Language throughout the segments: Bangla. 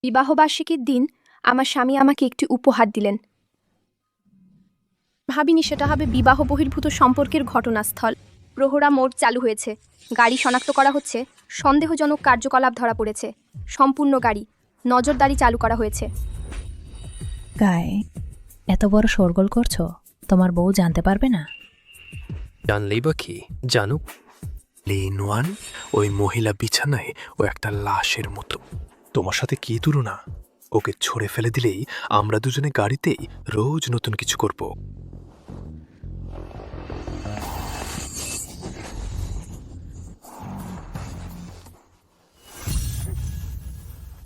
বিবাহবার্ষিকীর দিন আমার স্বামী আমাকে একটি উপহার দিলেন। ভাবিনি সেটা হবে বিবাহ বহির্ভূত সম্পর্কের ঘটনাস্থল। প্রহরা মোড় চালু হয়েছে, গাড়ি শনাক্ত করা হচ্ছে, সন্দেহজনক কার্যকলাপ ধরা পড়েছে। সম্পূর্ণ গাড়ি নজরদারি চালু করা হয়েছে। গায়ে এত বড় শোরগোল করছো, তোমার বউ জানতে পারবে না? জানলেই বা কি জানুক। লিনওয়ান, ওই মহিলা বিছানায় ও একটা লাশের মতো। তোমার সাথে কি তুলনা? ওকে ছড়ে ফেলে দিলেই আমরা দুজনে গাড়িতেই রোজ নতুন কিছু করব।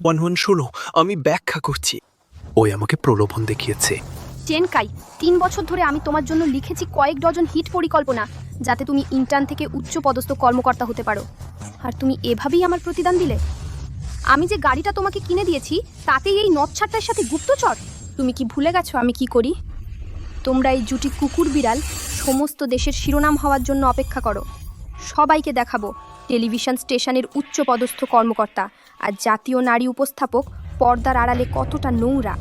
ওয়ান শোনো, আমি ব্যাখ্যা করছি। ওই আমাকে প্রলোভন দেখিয়েছে। চেনকাই, 3 বছর ধরে আমি তোমার জন্য লিখেছি কয়েক ডজন হিট পরিকল্পনা, যাতে তুমি ইন্টার্ন থেকে উচ্চ পদস্থ কর্মকর্তা হতে পারো। আর তুমি এভাবেই আমার প্রতিদান দিলে। আমি যে গাড়িটা তোমাকে কিনে দিয়েছি, তাতেই এই নচ্ছারটার সাথে গুপ্তচর। তুমি কি ভুলে গেছো আমি কি করি? তোমরা এই জুটি কুকুর বিড়াল সমস্ত দেশের শিরোনাম হওয়ার জন্য অপেক্ষা করো। সবাইকে দেখাবো টেলিভিশন স্টেশনের উচ্চ পদস্থ কর্মকর্তা আর জাতীয় নারী উপস্থাপক পর্দার আড়ালে কতটা নোংরা।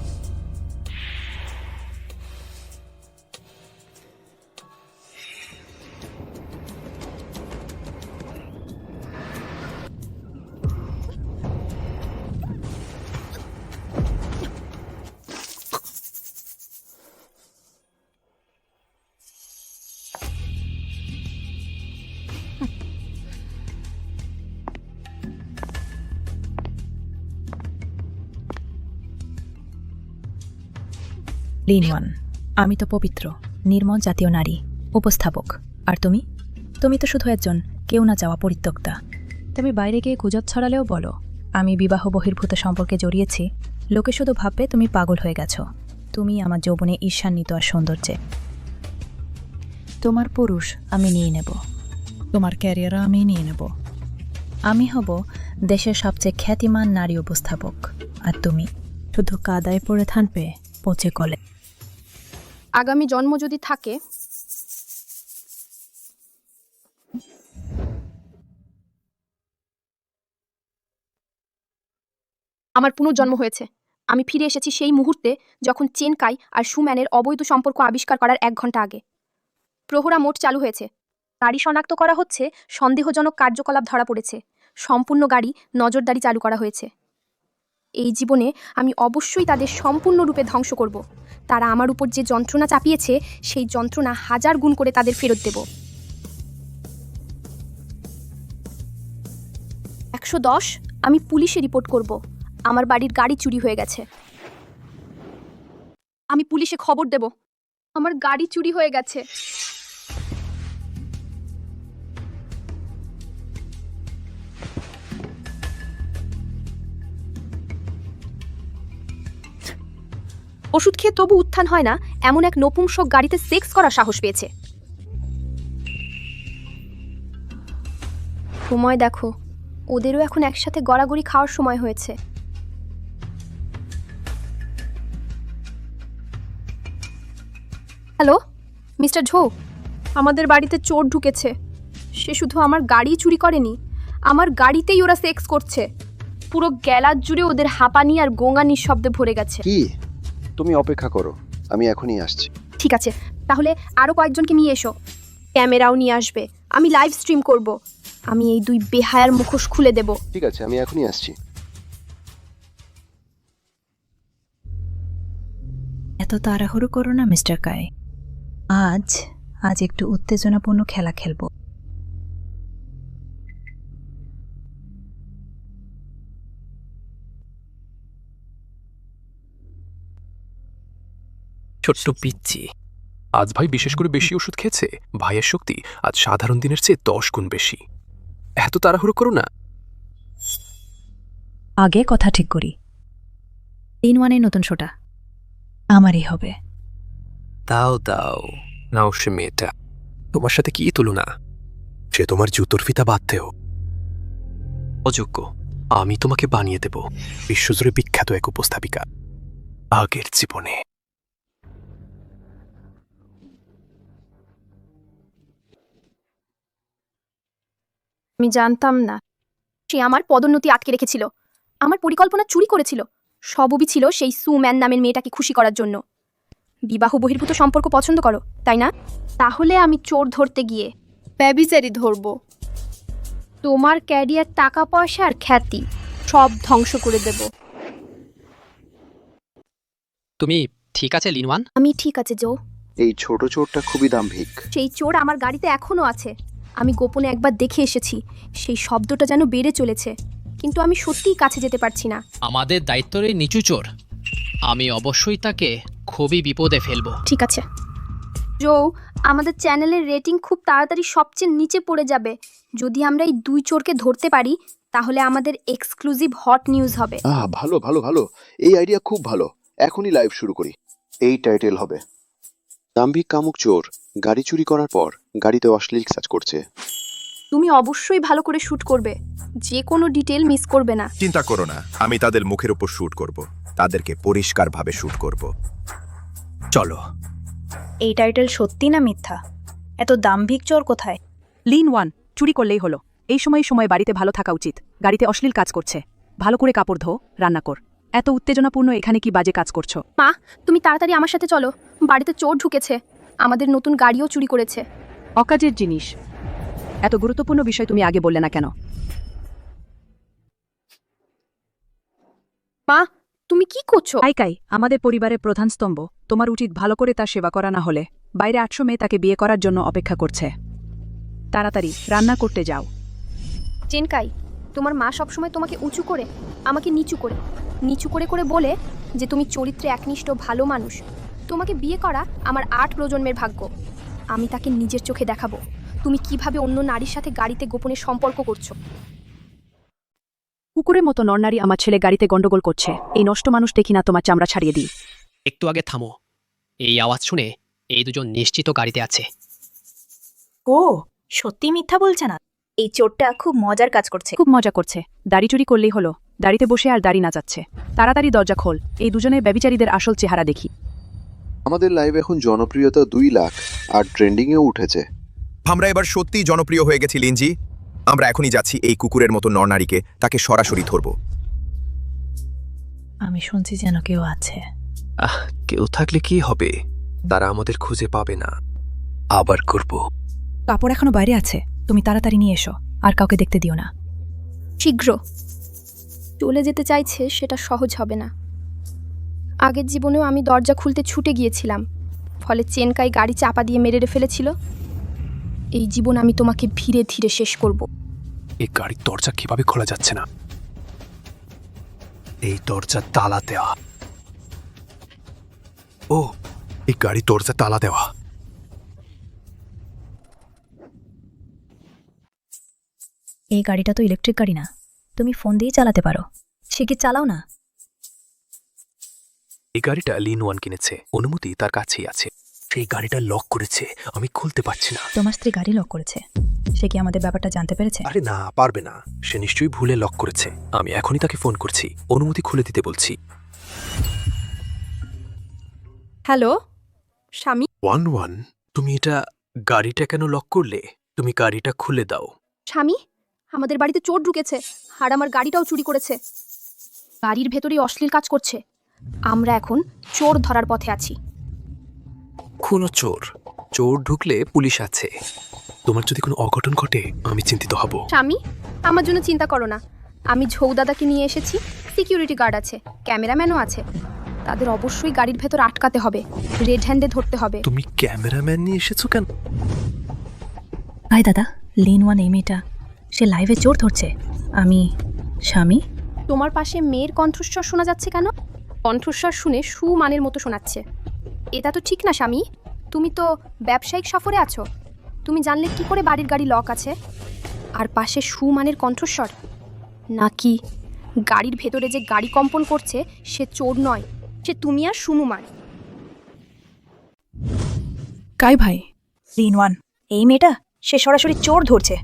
লিনওয়ান, আমি তো পবিত্র নির্মল জাতীয় নারী উপস্থাপক। আর তুমি তুমি তো শুধু একজন কেউ না যাওয়া পরিত্যক্তা। তুমি বাইরে গিয়ে গুজব ছড়ালেও বলো আমি বিবাহ বহির্ভূত সম্পর্কে জড়িয়েছি, লোকে শুধু ভাববে তুমি পাগল হয়ে গেছো। তুমি আমার যৌবনে ঈর্ষান্বিত আর সৌন্দর্যে। তোমার পুরুষ আমি নিয়ে নেব, তোমার ক্যারিয়ারও আমি নিয়ে নেব। আমি হব দেশের সবচেয়ে খ্যাতিমান নারী উপস্থাপক, আর তুমি শুধু কাদায় পড়ে থাকবে পচে কলে। আগামী জন্ম যদি থাকে, আমার পুনর্জন্ম হয়েছে। আমি ফিরে এসেছি সেই মুহূর্তে যখন চেনকাই আর সুম্যানের অবৈধ সম্পর্ক আবিষ্কার করার 1 ঘন্টা আগে। প্রহরা মোট চালু হয়েছে, গাড়ি শনাক্ত করা হচ্ছে, সন্দেহজনক কার্যকলাপ ধরা পড়েছে। সম্পূর্ণ গাড়ি নজরদারি চালু করা হয়েছে। এই জীবনে আমি অবশ্যই তাদের সম্পূর্ণরূপে ধ্বংস করব। তারা আমার উপর যে যন্ত্রণা চাপিয়েছে, সেই যন্ত্রণা 1000 গুণ করে তাদের ফেরত দেব। 110, আমি পুলিশে রিপোর্ট করব। আমার বাড়ির গাড়ি চুরি হয়ে গেছে। আমি পুলিশে খবর দেব। আমার গাড়ি চুরি হয়ে গেছে। ওষুধ খেয়ে তবু উত্থান হয় না এমন এক নপুংসক গাড়িতে সেক্স করার সাহস পেয়েছে। সময় দেখো, ওদেরও এখন একসাথে গড়াগড়ি খাওয়ার সময় হয়েছে। হ্যালো মিস্টার ঝো, আমাদের বাড়িতে চোর ঢুকেছে। সে শুধু আমার গাড়ি চুরি করেনি, আমার গাড়িতেই ওরা সেক্স করছে। পুরো গ্যালার জুড়ে ওদের হাঁপানি আর গোঙানির শব্দে ভরে গেছে। কি? তুমি অপেক্ষা করো, আমি এখনই আসছি। ঠিক আছে, তাহলে আরো কয়েকজনকে নিয়ে এসো। ক্যামেরাও নিয়ে আসবে, আমি লাইভ স্ট্রিম করব। আমি এই 2 বেহায়ার মুখোশ খুলে দেব। ঠিক আছে, আমি এখনই আসছি। এত তাড়াহুড়ো করো না মিস্টার কাই। আজ আজ একটু উত্তেজনাপূর্ণ খেলা খেলব। ছোট্ট পিচ্চি। আজ ভাই বিশেষ করে বেশি ওষুধ খেয়েছে। ভাইয়ের শক্তি আজ সাধারণ দিনের চেয়ে 10 গুণ বেশি। এত তাড়াহুড়ো করো না। আগে কথা ঠিক করি। লিনওয়ানের নতুন শোটা আমারই হবে। দাও দাও, নাও সে মেয়েটা। তোমার সাথে কি তুলনা? সে তোমার জুতোর ফিতা বাঁধতেও অযোগ্য। আমি তোমাকে বানিয়ে দেব বিশ্বজুড়ে বিখ্যাত এক উপস্থাপিকা। আগের জীবনে আমি জানতাম না সে আমার পদোন্নতি আটকে রেখেছিল, আমার পরিকল্পনা চুরি করেছিল। সবই ছিল সেই সুম্যান নামের মেয়েটাকে খুশি করার জন্য। বিবাহ বহির্ভূত সম্পর্ক পছন্দ করো, তাই না? তাহলে আমি চোর ধরতে গিয়ে ব্যভিচারী ধরবো। তোমার ক্যারিয়ার, টাকা পয়সা আর খ্যাতি সব ধ্বংস করে দেব। তুমি ঠিক আছে লিনওয়ান? আমি ঠিক আছে জো। এই ছোট চোরটা খুবই দাম্ভিক। সেই চোর আমার গাড়িতে এখনো আছে। আমি গোপনে একবার দেখে এসেছি, সেই শব্দটা যেন বেড়ে চলেছে, কিন্তু আমি সত্যিই কাছে যেতে পারছি না। আমাদের দায়িত্বের এই নিচু চোর, আমি অবশ্যই তাকে খুবই বিপদে ফেলবো। ঠিক আছে জো, আমাদের চ্যানেলের রেটিং খুব তাড়াতাড়ি সবচেয়ে নিচে পড়ে যাবে। যদি আমরা এই দুই চোরকে ধরতে পারি তাহলে আমাদের এক্সক্লুসিভ হট নিউজ হবে। ভালো ভালো ভালো, এই আইডিয়া খুব ভালো। এখনই লাইভ শুরু করি। এই টাইটেল হবে, দাম্ভিক কামুক চোর গাড়ি চুরি করার পর গাড়িতে অশ্লীল কাজ করছে। তুমি অবশ্যই ভালো করে শুট করবে, যে কোনো ডিটেল মিস করবে না। চিন্তা করো না, আমি তাদের মুখের উপর শুট করব, তাদেরকে পরিষ্কারভাবে শুট করব। চলো। এই টাইটেল সত্যি না মিথ্যা? এত দাম্ভিক চোর কোথায়? লিনওয়ান, চুরি করলেই হলো। এই সময় বাড়িতে ভালো থাকা উচিত। গাড়িতে অশ্লীল কাজ করছে, ভালো করে কাপড় ধো, রান্না কর। এত উত্তেজনাপূর্ণ এখানে কি বাজে কাজ করছো? মা, তুমি তাড়াতাড়ি আমার সাথে চলো, বাড়িতে চোর ঢুকেছে, আমাদের নতুন গাড়িও চুরি করেছে। অকাজের জিনিস, এত গুরুত্বপূর্ণ বিষয় তুমি আগে বললে না কেন? মা, তুমি কি করছো? কাই, আমাদের পরিবারের প্রধান স্তম্ভ, তোমার উচিত ভালো করে তার সেবা করা, না হলে বাইরে 800 মেয়ে তাকে বিয়ে করার জন্য অপেক্ষা করছে। তাড়াতাড়ি রান্না করতে যাও। চেনকাই, তোমার মা সবসময় তোমাকে উঁচু করে, আমাকে নিচু করে করে বলে যে তুমি চরিত্রে একনিষ্ঠ ভালো মানুষ। তোমাকে বিয়ে করা আমার 8 প্রজন্মের ভাগ্য। আমি তাকে নিজের চোখে দেখাবো তুমি কিভাবে অন্য নারীর সাথে গাড়িতে গোপনে সম্পর্ক করছো। কুকুরের মতো নরনারী আমার ছেলে গাড়িতে গন্ডগোল করছে। এই নষ্ট মানুষ দেখি না তোমার চামড়া ছাড়িয়ে দিই। একটু আগে থামো। এই আওয়াজ শুনে এই দুজন নিশ্চিত গাড়িতে আছে। ও সত্যি মিথ্যা বলছে না। এই চোরটা খুব মজার কাজ করছে। খুব মজা করছে। দাড়ি চুরি করলেই হলো, দাড়িতে বসে আর দাড়ি নাচাচ্ছে। তাড়াতাড়ি দরজা খোল, এই দুজনের ব্যভিচারীদের আসল চেহারা দেখি। আমাদের লাইভ এখন জনপ্রিয়তা 2 লাখ আর ট্রেন্ডিংয়েও উঠেছে। আমরা এবার সত্যিই জনপ্রিয় হয়ে গেছি লিনজি। আমরা এখনই যাচ্ছি এই কুকুরের মতো নরনারীকে, তাকে সরাসরি ধরব। আমি শুনছি যেন কেউ আছে। কেউ থাকলে কি হবে? তারা আমাদের খুঁজে পাবে না। আবার করব। কাপড় এখনো বাইরে আছে, তুমি তাড়াতাড়ি নিয়ে এসো, আর কাউকে দেখতে দিও না। শীঘ্র। চলে যেতে চাইছে সেটা সহজ হবে না। আগের জীবনেও আমি দরজা খুলতে ছুটে গিয়েছিলাম, ফলে চেনকাই গাড়ি চাপা দিয়ে মেরে ফেলেছিল। এই জীবন আমি তোমাকে ধীরে ধীরে শেষ করব। এই গাড়ির দরজা কিভাবে খোলা যাচ্ছে না? এই দরজা তালা দেওয়া। ও, এই গাড়ির দরজা তালা দেওয়া। এই গাড়িটা তো ইলেকট্রিক গাড়ি না, তুমি ফোন দিয়ে চালাতে পারো। সে কি চালাও না? এই গাড়িটা লিনওয়ান কিনেছে, অনুমতি তার কাছেই আছে। সেই গাড়িটা লক করেছে, আমি খুলতে পারছি না। তোমার স্ত্রী গাড়ি লক করেছে, সে কি আমাদের ব্যাপারটা জানতে পেরেছে? আরে না, পারবে না। সে নিশ্চয়ই ভুলে লক করেছে। আমি এখনই তাকে ফোন করছি, অনুমতি খুলে দিতে বলছি। হ্যালো স্বামী। 1-1, তুমি গাড়িটা কেন লক করলে? তুমি গাড়িটা খুলে দাও। স্বামী, আমাদের বাড়িতে চোর ঢুকেছে আর আমার গাড়িটাও চুরি করেছে। গাড়ির ভেতরেই অশ্লীল কাজ করছে। আমরা এখন চোর ধরার পথে আছি। কোনো চোর ঢুকলে পুলিশ আছে। তোমার যদি কোনো অঘটন ঘটে আমি চিন্তিত হব। স্বামী, আমার জন্য চিন্তা করো না। আমি ঝৌ দাদাকে নিয়ে এসেছি, সিকিউরিটি গার্ড আছে, ক্যামেরাম্যানও আছে। তাদের অবশ্যই গাড়ির ভেতর আটকাতে হবে, রেড হ্যান্ডে ধরতে হবে। তুমি ক্যামেরাম্যান নিয়ে এসেছো কেন? ভাই দাদা, লিনওয়ান এই মেয়েটা, সে লাইভে চোর ধরছে। আমি স্বামী। তোমার পাশে মেয়ের কণ্ঠস্বর শোনা যাচ্ছে কেন? কণ্ঠস্বর শুনে সুমানের মতো শোনাচ্ছে। এটা তো ঠিক না স্বামী। তুমি তো ব্যবসায়িক সফরে আছো, তুমি জানলে কি করে বাড়ির গাড়ি লক আছে? আর পাশে সুমানের কণ্ঠস্বর নাকি? গাড়ির ভেতরে যে গাড়ি কম্পন করছে সে চোর নয়, সে তুমি আর সুমুমান। কাই ভাই, লিনওয়ান এই মেয়েটা, সে সরাসরি চোর ধরছে।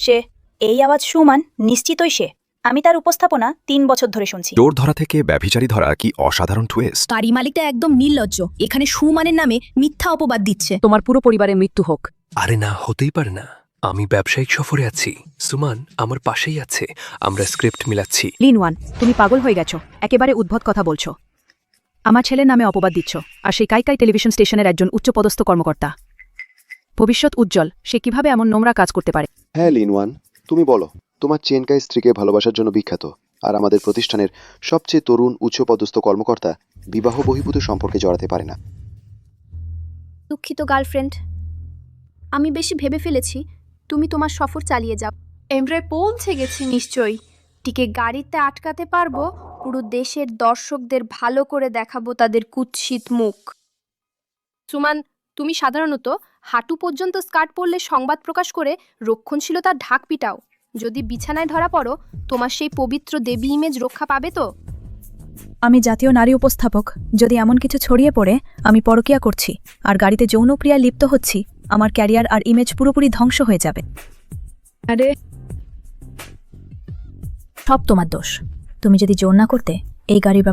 সে এই আওয়াজ সুমান, নিশ্চিতই সে। আমি তার উপস্থাপনা 3 বছর ধরে শুনছি। চোর ধরা থেকে ব্যভিচারী ধরা কি অসাধারণ টুইস্ট। গাড়ি মালিকটা একদম নির্লজ্জ, এখানে সুমানের নামে মিথ্যা অপবাদ দিচ্ছে। তোমার পুরো পরিবারের মৃত্যু হোক। আরে না, হতেই পারে না। আমি ব্যবসায়িক সফরে আছি, সুমান আমার পাশেই আছে, আমরা স্ক্রিপ্ট মিলাচ্ছি। লিন ওয়ান, তুমি পাগল হয়ে গেছো, একেবারে উদ্ভট কথা বলছো। আমার ছেলের নামে অপবাদ দিচ্ছ, আর সেই কাইকাই টেলিভিশন স্টেশনের একজন উচ্চপদস্থ কর্মকর্তা। ভবিষ্যৎ উজ্জ্বল, সে কিভাবে এমন নোংরা কাজ করতে পারে? হ্যাঁ লিনওয়ান, তুমি বলো। তোমার চেনকাই স্ত্রীকে ভালোবাসার জন্য বিখ্যাত, আর আমাদের প্রতিষ্ঠানের সবচেয়ে তরুণ উচ্চপদস্থ কর্মকর্তা বিবাহ বহির্ভূত সম্পর্কে জড়াতে পারে না। দুঃখিত গার্লফ্রেন্ড, আমি বেশি ভেবে ফেলেছি। তুমি তোমার সফর চালিয়ে যাও। আমরা পৌঁছে গেছি নিশ্চয়ই। টিকে গাড়িতে আটকাতে পারবো, পুরো দেশের দর্শকদের ভালো করে দেখাবো তাদের কুৎসিত মুখ। সুমান, তুমি সাধারণত হাঁটু পর্যন্ত স্কার্ট পরলে সংবাদ প্রকাশ করে রক্ষণশীলতার ঢাক পিটাও। যদি বিছানায় ধরা পড়ো, তোমার সেই পবিত্র দেবী ইমেজ রক্ষা পাবে তো? আমি জাতীয় নারী উপস্থাপক। যদি এমন কিছু ছড়িয়ে পড়ে আমি পরকীয়া করছি আর গাড়িতে যৌনক্রিয়ায় লিপ্ত হচ্ছি, আমার ক্যারিয়ার আর ইমেজ পুরোপুরি ধ্বংস হয়ে যাবে। আরে সব তোমার দোষ। তুমি যদি জোর না করতে এই গাড়ির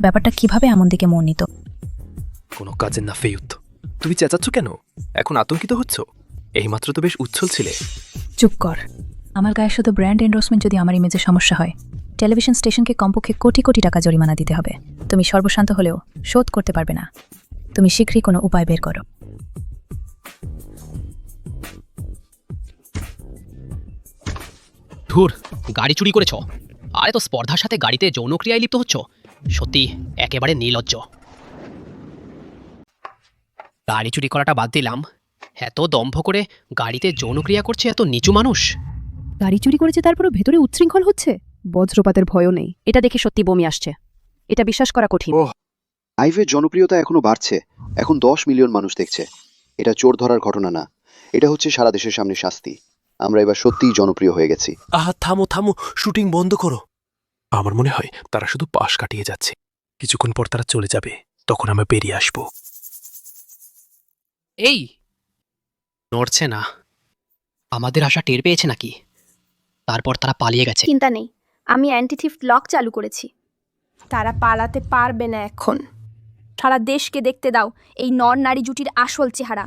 ব্যাপারটা কিভাবে এমন দিকে মন নিত? কোনো কাজের না ফেয়ুত। তুমি চেঁচাচ্ছ কেন? এখন আতঙ্কিত হচ্ছ? এইমাত্র তো বেশ উচ্ছল ছিলে। চুপ কর। আমার গায়ে শুধু ব্র্যান্ড এন্ডোর্সমেন্ট যদি আমার ইমেজে সমস্যা হয়, টেলিভিশন স্টেশনকে কমপক্ষে কোটি কোটি টাকা জরিমানা দিতে হবে। তুমি সর্বশান্ত হলেও শোধ করতে পারবে না। তুমি শীঘ্রই কোনো উপায় বের করো। ধুর, গাড়ি চুরি করেছ? আরে তো স্পর্ধার সাথে গাড়িতে যৌনক্রিয়ায় লিপ্ত হচ্ছ। সত্যি একেবারে নির্লজ্জ। গাড়ি চুরি করাটা বাদ দিলাম, এত দম্ভ করে গাড়িতে যৌনক্রিয়া করছে এত নিচু মানুষ। গাড়ি চুরি করেছে, তারপরও ভেতরে উচ্ছৃঙ্খল হচ্ছে। বজ্রপাতের ভয়ও নেই। এটা দেখে সত্যি বমি আসছে। এটা বিশ্বাস করা কঠিন। ওহ, লাইভের জনপ্রিয়তা এখনো বাড়ছে। এখন 10 মিলিয়ন মানুষ দেখছে। এটা চোর ধরার ঘটনা না, এটা হচ্ছে সারা দেশের সামনে শাস্তি। আমরা এবার সত্যিই জনপ্রিয় হয়ে গেছি। আহা, থামো থামো, শুটিং বন্ধ করো। আমার মনে হয় তারা শুধু পাশ কাটিয়ে যাচ্ছে। কিছুক্ষণ পর তারা চলে যাবে, তখন আমরা বেরিয়ে আসবো। এই নড়ছে না। আমাদের আশা টের পেয়েছে নাকি? তারপর তারা পালিয়ে গেছে। চিন্তা নেই, আমি অ্যান্টিথিফট লক চালু করেছি। তারা পালাতে পারবে না এখন। সারা দেশকে দেখতে দাও এই নর নারী জুটির আসল চেহারা।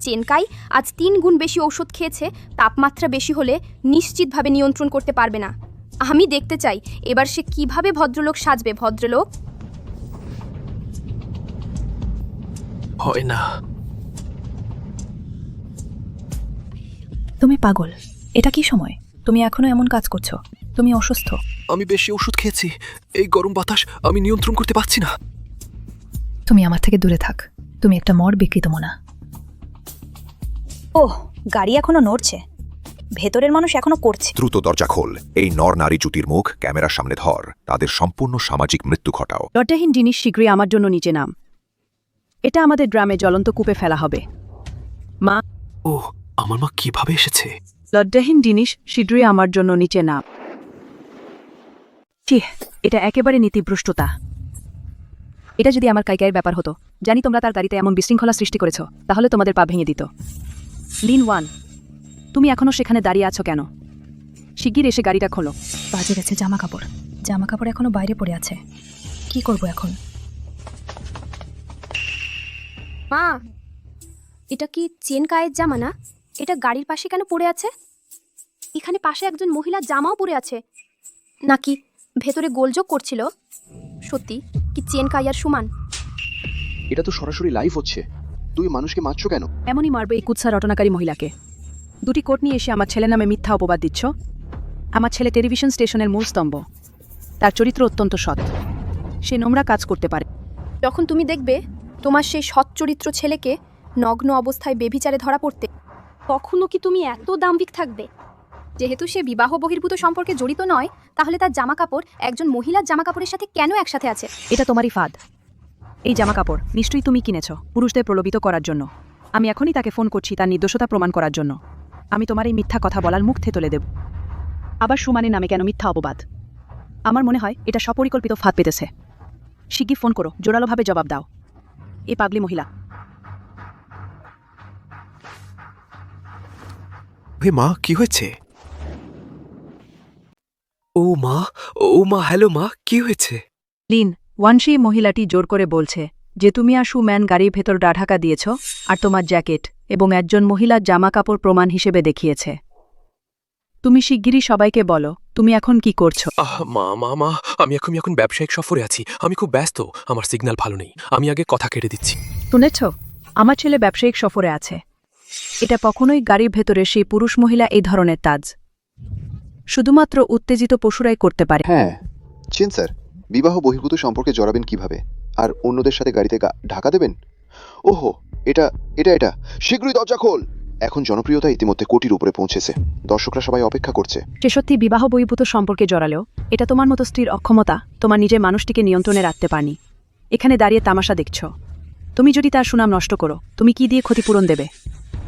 চেনকাই আজ 3 গুণ বেশি ঔষধ খেয়েছে। তাপমাত্রা বেশি হলে নিশ্চিতভাবে নিয়ন্ত্রণ করতে পারবে না। আমি দেখতে চাই এবার সে কিভাবে ভদ্রলোক সাজবে। ভদ্রলোক হয় না। তুমি পাগল। এটা কি সময়? তুমি এখনো এমন কাজ করছো? তুমি অসুস্থ। আমি বেশি ওষুধ খেয়েছি। এই গরম বাতাস আমি নিয়ন্ত্রণ করতে পারছি না। তুমি আমার থেকে দূরে থাক। তুমি একটা মর বিকৃত মনা। ওহ, গাড়ি এখনো নড়ছে। ভেতরের মানুষ এখনো করছে। দ্রুত দরজা খোল। এই নর নারী জুটির মুখ ক্যামেরার সামনে ধর। তাদের সম্পূর্ণ সামাজিক মৃত্যু ঘটাও। লজ্জাহীন জিনিস শীঘ্রই আমার জন্য নিচে নাম। এটা আমাদের গ্রামে জ্বলন্ত কূপে ফেলা হবে। মা, ও, আমার মা কিভাবে এসেছে? লজ্জাহীন জিনিস শীঘ্রই আমার জন্য নিচে নাম। চিহ, এটা একেবারে নীতিভ্রষ্টতা। এটা যদি আমার কাইকাইয়ের ব্যাপার হতো, জানি তোমরা তার গাড়িতে এমন বিশৃঙ্খলা সৃষ্টি করেছ, তাহলে তোমাদের পা ভেঙে দিত। লিন ওয়ান, তুমি এখনো সেখানে দাঁড়িয়ে আছো কেন? শিগগির এসে গাড়িটা খোলো। বাজে গেছে জামা কাপড় এখনো বাইরে পড়ে আছে। কি করব এখন? মা, এটা কি চেনকায়ের জামা না? এটা গাড়ির পাশে কেন পড়ে আছে? এখানে পাশে একজন মহিলার জামাও পরে আছে। নাকি ভেতরে গোলযোগ করছিল? সত্যি কি চেনকাই আর সুমান? এটা তো সরাসরি লাইভ হচ্ছে। তুই মানুষকে মারছো কেন? এমনই মারবে এই কুৎসা রটনাকারী মহিলাকে। 2টি কোট নিয়ে এসে আমার ছেলের নামে মিথ্যা অপবাদ দিচ্ছ। আমার ছেলে টেলিভিশন স্টেশনের মূল স্তম্ভ। তার চরিত্র অত্যন্ত সৎ। সে নোংরা কাজ করতে পারে। যখন তুমি দেখবে তোমার সেই সৎ চরিত্র ছেলেকে নগ্ন অবস্থায় বেভিচারে ধরা পড়তে, কখনো কি তুমি এত দাম্ভিক থাকবে? যেহেতু সে বিবাহ বহির্ভূত সম্পর্কে জড়িত নয়, তাহলে তার জামাকাপড় একজন মহিলার জামাকাপড়ের সাথে কেন একসাথে আছে? এটা তোমারই ফাঁদ। এই জামাকাপড় নিশ্চয়ই তুমি কিনেছ পুরুষদের প্রলোভিত করার জন্য। আমি এখনই তাকে ফোন করছি তার নির্দোষতা প্রমাণ করার জন্য। আমি তোমার এই মিথ্যা কথা বলার মুখ থেতলে দেব। আবার সুমানের নামে কেন মিথ্যা অপবাদ? আমার মনে হয় এটা স্বপরিকল্পিত ফাঁদ পেতেছে। শিগগির ফোন করো, জোরালোভাবে জবাব দাও। এই পাগলি মহিলা। হে মা, কি হয়েছে? ও মা, ও মা, হ্যালো মা, কি হয়েছে? লিন, ওয়ানশি মহিলাটি জোর করে বলছে যে তুমি আর সুম্যান গাড়ির ভেতর ঢাকা দিয়েছ আর তোমার জ্যাকেট এবং একজন মহিলার জামা কাপড় প্রমাণ হিসেবে দেখিয়েছে। তুমি শিগগিরই সবাইকে বলো তুমি এখন কি করছো। মা আমি এখন ব্যবসায়িক সফরে আছি, আমি খুব ব্যস্ত, আমার সিগন্যাল ভালো নেই, আমি আগে কথা কেটে দিচ্ছি। শুনেছ, আমার ছেলে ব্যবসায়িক সফরে আছে। এটা কখনোই গাড়ির ভেতরে সেই পুরুষ মহিলা এই ধরনের কাজ শুধুমাত্র উত্তেজিত পশুরাই করতে পারে। হ্যাঁ চেন স্যার, বিবাহ বহির্ভূত সম্পর্কে জড়াবেন কিভাবে আর অন্যদের সাথে গাড়িতে ঢাকা দেবেন? ওহো, এটা এটা এটা শীঘ্রই দরজা খোল। এখন জনপ্রিয়তা ইতিমধ্যে কোটির উপরে পৌঁছেছে, দর্শকরা সবাই অপেক্ষা করছে। সে সত্যি বিবাহ বহির্ভূত সম্পর্কে জড়ালেও এটা তোমার মতো স্ত্রীর অক্ষমতা তোমার নিজের মানুষটিকে নিয়ন্ত্রণে রাখতে পারেনি। এখানে দাঁড়িয়ে তামাশা দেখছ। তুমি যদি তার সুনাম নষ্ট করো তুমি কি দিয়ে ক্ষতিপূরণ দেবে?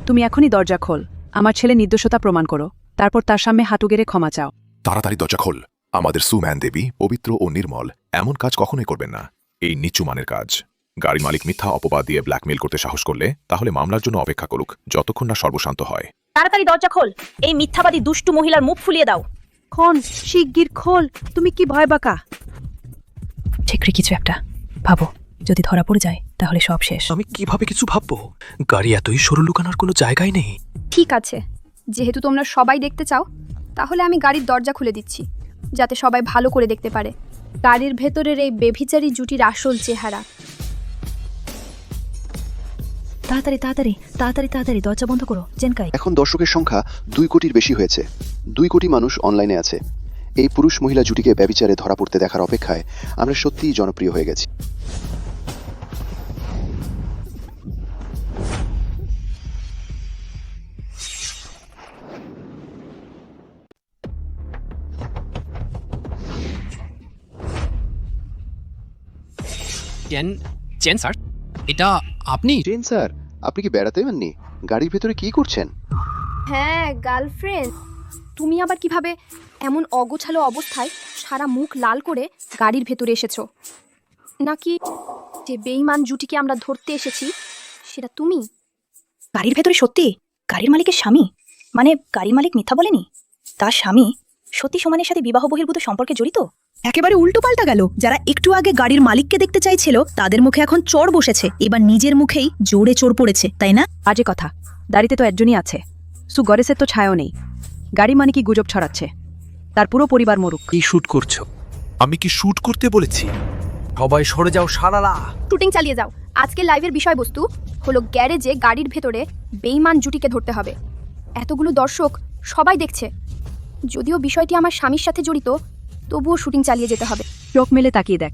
তুমি এখনই দরজা খোল, আমার ছেলে নির্দোষতা প্রমাণ করো, তারপর তার সামনে হাঁটু গেড়ে ক্ষমা চাও। তাড়াতাড়ি দরজা খোল। আমাদের সুম্যান দেবী পবিত্র ও নির্মল, এমন কাজ কখনোই করবেন না। এই নিচু মানের কাজ। গাড়ির মালিক মিথ্যা অপবাদ দিয়ে ব্ল্যাকমেইল করতে সাহস করলে তাহলে মামলার জন্য অপেক্ষা করুক যতক্ষণ না সর্বশান্ত হয়। তাড়াতাড়ি দরজা খোল, এই মিথ্যাবাদী দুষ্টু মহিলার মুখ ফুলিয়ে দাও। খন শিগগির খোল, তুমি কি ভয় বাকা? ঠিকরি কিছু একটা ভাবো, যদি ধরা পড়ে যায় তাহলে সব শেষ। আমি কিভাবে কিছু ভাববো? গাড়ি এতই সরু লুকানোর কোনো জায়গাই নেই। ঠিক আছে, যেহেতু তোমরা সবাই দেখতে চাও তাহলে আমি গাড়ির দরজা খুলে দিচ্ছি যাতে সবাই ভালো করে দেখতে পারে গাড়ির ভেতরের এই বেভিচারী জুটির আসল চেহারা। তাড়াতাড়ি তাড়াতাড়ি তাড়াতাড়ি তাড়াতাড়ি দরজা বন্ধ করো জেনকাই। এখন দর্শকের সংখ্যা 2 কোটির বেশি হয়েছে। 2 কোটি মানুষ অনলাইনে আছে। এই পুরুষ মহিলা জুটিকে ব্যভিচারে ধরা পড়তে দেখার অপেক্ষায় আমরা সত্যিই জনপ্রিয় হয়ে গেছি। চেন স্যার, এটা আপনি? চেন স্যার, আপনি কি বেড়াতে যাননি? গাড়ির ভেতরে কি করছেন? হ্যাঁ গার্লফ্রেন্ড, তুমি আবার কিভাবে এমন অগোছালো অবস্থায় সারা মুখ লাল করে গাড়ির ভেতরে এসেছো? নাকি যে বেঈমান জুটিকে আমরা ধরতে এসেছি সেটা তুমি? গাড়ির ভেতরে সত্যি গাড়ির মালিকের স্বামী, মানে গাড়ির মালিক মিথ্যা বলেনি, তার স্বামী সত্যি সুমানের সাথে বিবাহ বহির্ভূত সম্পর্কে জড়িত। একেবারে উল্টো পাল্টা গেল। যারা একটু আগে গাড়ির মালিককে দেখতে চাইছিল তাদের মুখে এখন চোর বসেছে, এবার নিজের মুখেই জোরে চোর পড়েছে, তাই না? আজে কথা, দাড়িতে তো একজনই আছে, গরেসের তো ছায়াও নেই। গাড়ি মানে কি গুজব ছড়াচ্ছে, তার পুরো পরিবার মরুক। কি শুট করছো? আমি কি শুট করতে বলেছি? সবাই সরে যাও শালালা। শুটিং চালিয়ে যাও। আজকের লাইভের বিষয়বস্তু হলো গ্যারেজে গাড়ির ভেতরে বেঈমান জুটিকে ধরতে হবে। এতগুলো দর্শক সবাই দেখছে, যদিও বিষয়টি আমার স্বামীর সাথে জড়িত তবুও শুটিং চালিয়ে যেতে হবে। চোখ মেলে তাকিয়ে দেখ,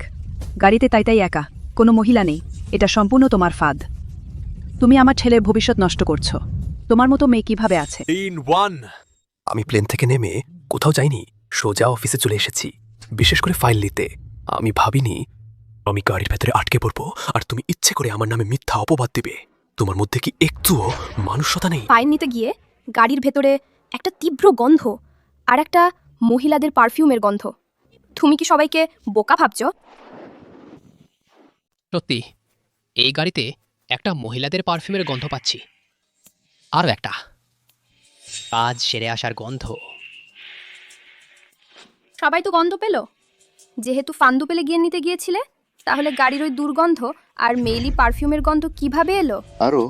গাড়িতে তাই একা, কোনো মহিলা নেই। এটা সম্পূর্ণ তোমার ফাঁদ। তুমি আমার ছেলের ভবিষ্যৎ নষ্ট করছো। তোমার মতো মেয়ে কিভাবে আছে? আমি প্লেন থেকে নেমে কোথাও যাইনি, সোজা অফিসে চলে এসেছি, বিশেষ করে ফাইল নিতে। আমি ভাবিনি আমি গাড়ির ভেতরে আটকে পড়বো আর তুমি ইচ্ছে করে আমার নামে মিথ্যা অপবাদ দিবে। তোমার মধ্যে কি একটুও মানুষতা নেই? ফাইল নিতে গিয়ে গাড়ির ভেতরে একটা তীব্র গন্ধ আর একটা মহিলাদের পারফিউমের গন্ধ। তুমি কি সবাইকে বোকা ভাবছো? সত্যি এই গাড়িতে একটা মহিলাদের পারফিউমের গন্ধ পাচ্ছি, আরও একটা কাজ সেরে আসার গন্ধ। সবাই তো গন্ধ পেল। যেহেতু ফান্দু পেলে গিয়ে নিতে গিয়েছিলে, তাহলে গাড়ির ওই দুর্গন্ধ আর মেইলি পারফিউমের গন্ধ কিভাবে এলো? আরও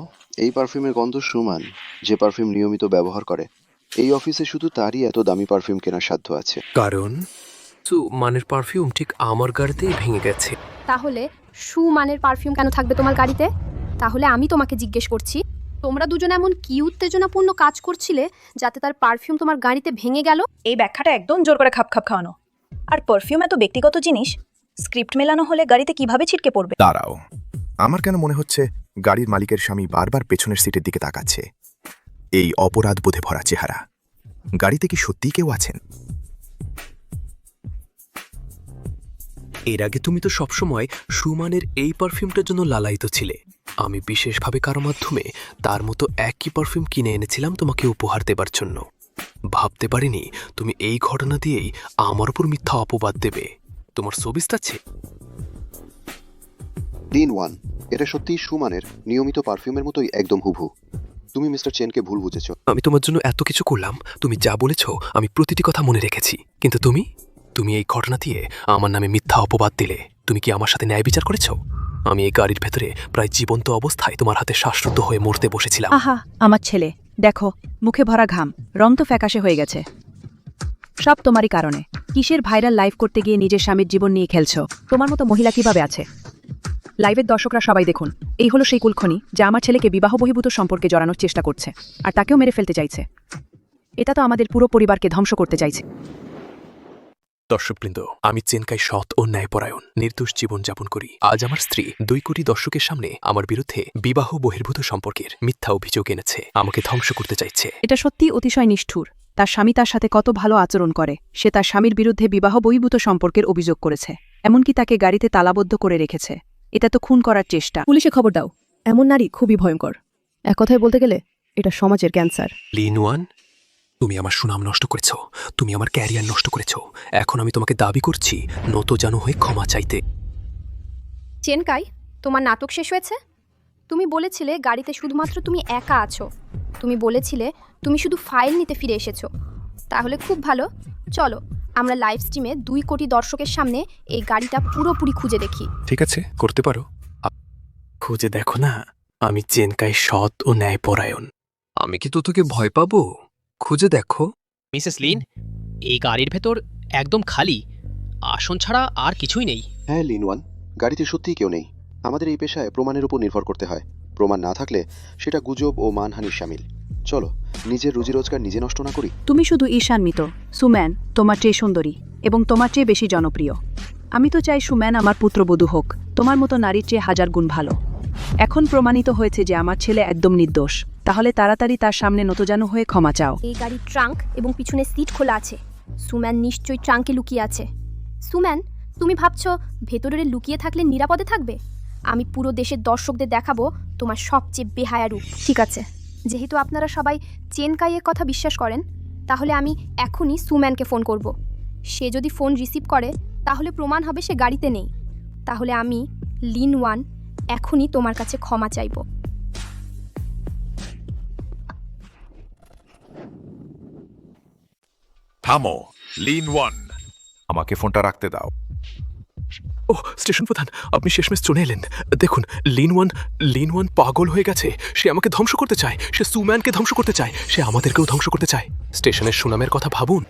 এই পারফিউমের গন্ধ সুমান, যে পারফিউম নিয়মিত ব্যবহার করে। এই অফিসে শুধু তারই এত দামি পারফিউম কেনার সাধ্য আছে। কারণ মানের পারফিউম ঠিক আমার গাড়িতেই ভেঙে গেছে। তাহলে সুমানের পারফিউম কেন থাকবে তোমার গাড়িতে? তাহলে আমি তোমাকে জিজ্ঞেস করছি, তোমরা দুজন এমন কি উত্তেজনাপূর্ণ কাজ করছিলে যাতে তার পারফিউম তোমার গাড়িতে ভেঙে গেল? এই ব্যাখ্যাটা একদম জোর করে খাপ খাওয়ানো। আর পারফিউম এত ব্যক্তিগত জিনিস, স্ক্রিপ্ট মেলানো হলে গাড়িতে কিভাবে ছিটকে পড়বে? দাঁড়াও, আমার কেন মনে হচ্ছে গাড়ির মালিকের স্বামী বারবার পেছনের সিটের দিকে তাকাচ্ছে। এই অপরাধ বোধে ভরা চেহারা, গাড়িতে কি সত্যিই কেউ আছেন? এর আগে তুমি তো সবসময় সুমানের এই পারফিউমটার জন্য লালায়িত ছিলে। আমি বিশেষভাবে কারো মাধ্যমে তার মতো একই পারফিউম কিনে এনেছিলাম তোমাকে উপহার দেবার জন্য। ভাবতে পারিনি তুমি এই ঘটনা দিয়েই আমার উপর মিথ্যা অপবাদ দেবে। তোমার ছবি আছে? দিন 1, এটা সত্যিই সুমানের নিয়মিত পারফিউমের মতোই একদম হুবহু। তুমি মিস্টার চেনকে ভুল বুঝেছো। আমি তোমার জন্য এত কিছু করলাম, তুমি যা বলেছ আমি প্রতিটি কথা মনে রেখেছি, কিন্তু তুমি এই ঘটনা দিয়ে আমার নামে মিথ্যা অপবাদ দিলে। তুমি কি আমার সাথে ন্যায় বিচার করেছো? আমি এই গাড়ির ভেতরে প্রায় জীবন্ত অবস্থায় তোমার হাতে শ্বাসরুদ্ধ হয়ে মরতে বসেছিলাম। আহা আমার ছেলে, দেখো মুখে ভরা ঘাম, রং তো ফ্যাকাশে হয়ে গেছে। সব তোমারই কারণে। কিসের ভাইরাল লাইভ করতে গিয়ে নিজের স্বামীর জীবন নিয়ে খেলছো? তোমার মতো মহিলা কিভাবে আছে? লাইভের দর্শকরা সবাই দেখুন, এই হলো সেই কুলখনি যা আমার ছেলেকে বিবাহ বহির্ভূত সম্পর্কে জড়ানোর চেষ্টা করছে, আর তাকেও মেরে ফেলতে চাইছে। এটা তো আমাদের পুরো পরিবারকে ধ্বংস করতে চাইছে। দর্শকবৃন্দ, আমি চেনকাই সৎ ও ন্যায়পরায়ণ নির্দোষ জীবন যাপন করি। আজ আমার স্ত্রী 2 কোটি দর্শকের সামনে আমার বিরুদ্ধে বিবাহ বহির্ভূত সম্পর্কের মিথ্যা অভিযোগ এনেছে, আমাকে ধ্বংস করতে চাইছে। এটা সত্যি অতিশয় নিষ্ঠুর। তার স্বামী তার সাথে কত ভালো আচরণ করে, সে তার স্বামীর বিরুদ্ধে বিবাহ বহির্ভূত সম্পর্কের অভিযোগ করেছে, এমনকি তাকে গাড়িতে তালাবদ্ধ করে রেখেছে। এটা তো খুন করার চেষ্টা। পুলিশে খবর দাও, এমন নারী খুবই ভয়ঙ্কর। এক কথায় বলতে গেলে এটা সমাজের ক্যান্সার। লিনওয়ান, তুমি আমার সুনাম নষ্ট করেছ, তুমি আমার ক্যারিয়ার নষ্ট করেছ। এখন আমি তোমাকে দাবি করছি নতজানু হয়ে ক্ষমা চাইতে। চেনকাই, তোমার নাটক শেষ হয়েছে। তুমি বলেছিলে গাড়িতে শুধুমাত্র তুমি একা আছো। তুমি বলেছিলে তুমি শুধু ফাইল নিতে ফিরে এসেছো। তাহলে খুব ভালো, চলো আমরা লাইভ স্ট্রিমে 2 কোটি দর্শকের সামনে এই গাড়িটা পুরোপুরি খুঁজে দেখি। ঠিক আছে, করতে পারো। খুঁজে দেখো না, আমি চেনকাই সৎ ও ন্যায়পরায়ণ। আমি কি তো তোকে ভয় পাবো? খুঁজে দেখো। মিসেস লিন, এই গাড়ির ভেতর একদম খালি, আসন ছাড়া আর কিছুই নেই। হ্যাঁ লিনওয়ান, গাড়িতে সত্যিই কেউ নেই। আমাদের এই পেশায় প্রমাণের উপর নির্ভর করতে হয়। প্রমাণ না থাকলে সেটা গুজব ও মানহানির শামিল। চলো নিজের রুজি রোজগার নিজে নষ্ট না করি। তুমি শুধু ঈশান্বিত, সুম্যান তোমার চেয়ে সুন্দরী এবং তোমার চেয়ে বেশি জনপ্রিয়। আমি তো চাই সুম্যান আমার পুত্রবধূ হোক, তোমার মতো নারীর চেয়ে 1000 গুণ ভালো। এখন প্রমাণিত হয়েছে যে আমার ছেলে একদম নির্দোষ। তাহলে তাড়াতাড়ি তার সামনে নতজানু হয়ে ক্ষমা চাও। এই গাড়ির ট্রাঙ্ক এবং পিছনে সিট খোলা আছে। সুম্যান নিশ্চয়ই ট্রাঙ্কে লুকিয়ে আছে। সুম্যান, তুমি ভাবছো ভেতরে লুকিয়ে থাকলে নিরাপদে থাকবে? আমি পুরো দেশের দর্শকদের দেখাবো তোমার সবচেয়ে বেহায়া রূপ। ঠিক আছে, যেহেতু আপনারা সবাই চেনকাইয়ের কথা বিশ্বাস করেন, তাহলে আমি এখনই সুম্যানকে ফোন করব। সে যদি ফোন রিসিভ করে তাহলে প্রমাণ হবে সে গাড়িতে নেই। তাহলে আমি লিনওয়ান এখনই তোমার কাছে ক্ষমা চাইব। থামো, লিন-ওয়ান, আমাকে ফোনটা রাখতে দাও। ও স্টেশন প্রধান, আপনি শেষমেশ চলে এলেন। দেখুন, লিনওয়ান পাগল হয়ে গেছে। সে আমাকে ধ্বংস করতে চায়, সে সুম্যানকে ধ্বংস করতে চায়, সে আমাদেরকেও ধ্বংস করতে চায়। স্টেশনের সুনামের কথা ভাবুন।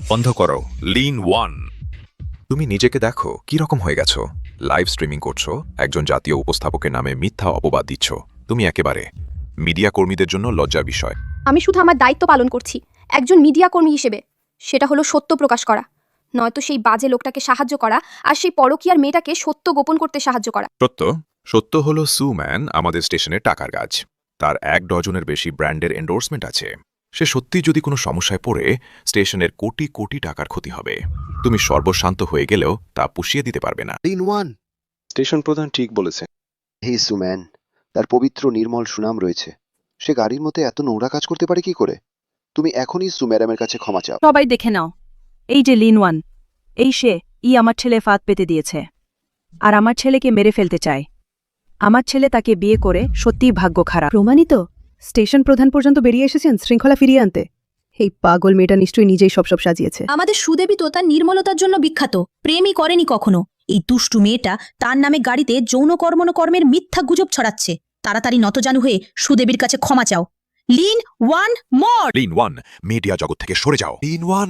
বন্ধ করো, লিন-ওয়ান। তুমি নিজেকে দেখো কি রকম হয়ে গেছো। লাইভ স্ট্রিমিং করছো, একজন জাতীয় উপস্থাপকের নামে মিথ্যা অপবাদ দিচ্ছ। তুমি একেবারে মিডিয়া কর্মীদের জন্য লজ্জার বিষয়। আমি শুধু আমার দায়িত্ব পালন করছি একজন মিডিয়া কর্মী হিসেবে। সেটা হলো সত্য প্রকাশ করা, নয়তো সেই বাজে লোকটাকে সাহায্য করা আর সেই পরকীয়ার মেয়েটাকে সত্য গোপন করতে সাহায্য করা। সত্য হলো সুম্যান আমাদের স্টেশনের টাকার গাছ। তার 1 ডজনের বেশি ব্র্যান্ডের এন্ডোর্সমেন্ট আছে। সে সত্যি যদি কোনো সমস্যায় পড়ে স্টেশনের কোটি কোটি টাকার ক্ষতি হবে। তুমি সর্বশান্ত হয়ে গেলেও তা পুষিয়ে দিতে পারবে না। লিনওয়ান, স্টেশন প্রধান ঠিক বলেছে। হে সুম্যান, তার পবিত্র নির্মল সুনাম রয়েছে। সে গাড়ির মধ্যে এত নোংরা কাজ করতে পারে কি করে? তুমি এখনই সুম্যাডামের কাছে ক্ষমা চাও। সবাই দেখে নাও, এই যে লিনওয়ান, এই সে আমার ছেলে ফাঁদ পেতে দিয়েছে আর আমার ছেলেকে মেরে ফেলতে চায়। আমার ছেলে তাকে বিয়ে করে সত্যিই ভাগ্য খারাপ। প্রমাণিত, স্টেশন প্রধান পর্যন্ত বেরিয়ে এসেছেন শৃঙ্খলা ফিরিয়ে আনতে। এই পাগল মেয়েটা নিশ্চয়ই নিজেই সব সাজিয়েছে। আমাদের সুদেবী তো তার নির্মলতার জন্য বিখ্যাত, প্রেমই করেনি কখনো। এই দুষ্টু মেয়েটা তার নামে গাড়িতে যৌন কর্মের মিথ্যা গুজব ছড়াচ্ছে। তাড়াতাড়ি নতজানু হয়ে সুদেবীর কাছে ক্ষমা চাও। লিন-ওয়ান মোর। লিন-ওয়ান, মিডিয়া জগৎ থেকে সরে যাও। লিনওয়ান,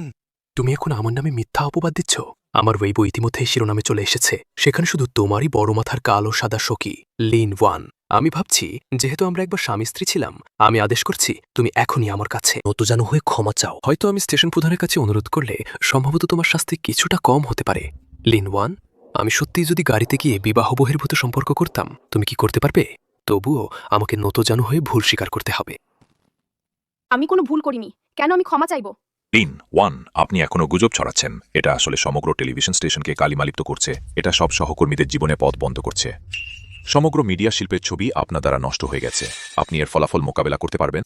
তুমি এখন আমার নামে মিথ্যা অপবাদ দিচ্ছ। আমার ওয়েব ইতিমধ্যেই শিরোনামে চলে এসেছে। সেখানে শুধু তোমারই বড় মাথার কালো সাদা সখী লিন-ওয়ান। আমি ভাবছি, যেহেতু আমরা একবার স্বামী স্ত্রী ছিলাম, আমি আদেশ করছি তুমি এখনই আমার কাছে নতজানু হয়ে ক্ষমা চাও। হয়তো আমি স্টেশন প্রধানের কাছে অনুরোধ করলে সম্ভবত তোমার শাস্তি কিছুটা কম হতে পারে। লিন-ওয়ান, আমি সত্যিই যদি গাড়িতে গিয়ে বিবাহ বহির্ভূত সম্পর্ক করতাম, তুমি কি করতে পারবে? তবুও আমাকে নতজানু হয়ে ভুল স্বীকার করতে হবে। আমি কোনো ভুল করিনি, কেন আমি ক্ষমা চাইব? লিন-ওয়ান, আপনি এখনো গুজব ছড়াচ্ছেন। এটা আসলে সমগ্র টেলিভিশন স্টেশনকে কালিমালিপ্ত করছে। এটা সব সহকর্মীদের জীবনে পথ বন্ধ করছে। সমগ্র মিডিয়া শিল্পের ছবি আপনার দ্বারা নষ্ট হয়ে গেছে। আপনি এর ফলাফল মোকাবেলা করতে পারবেন?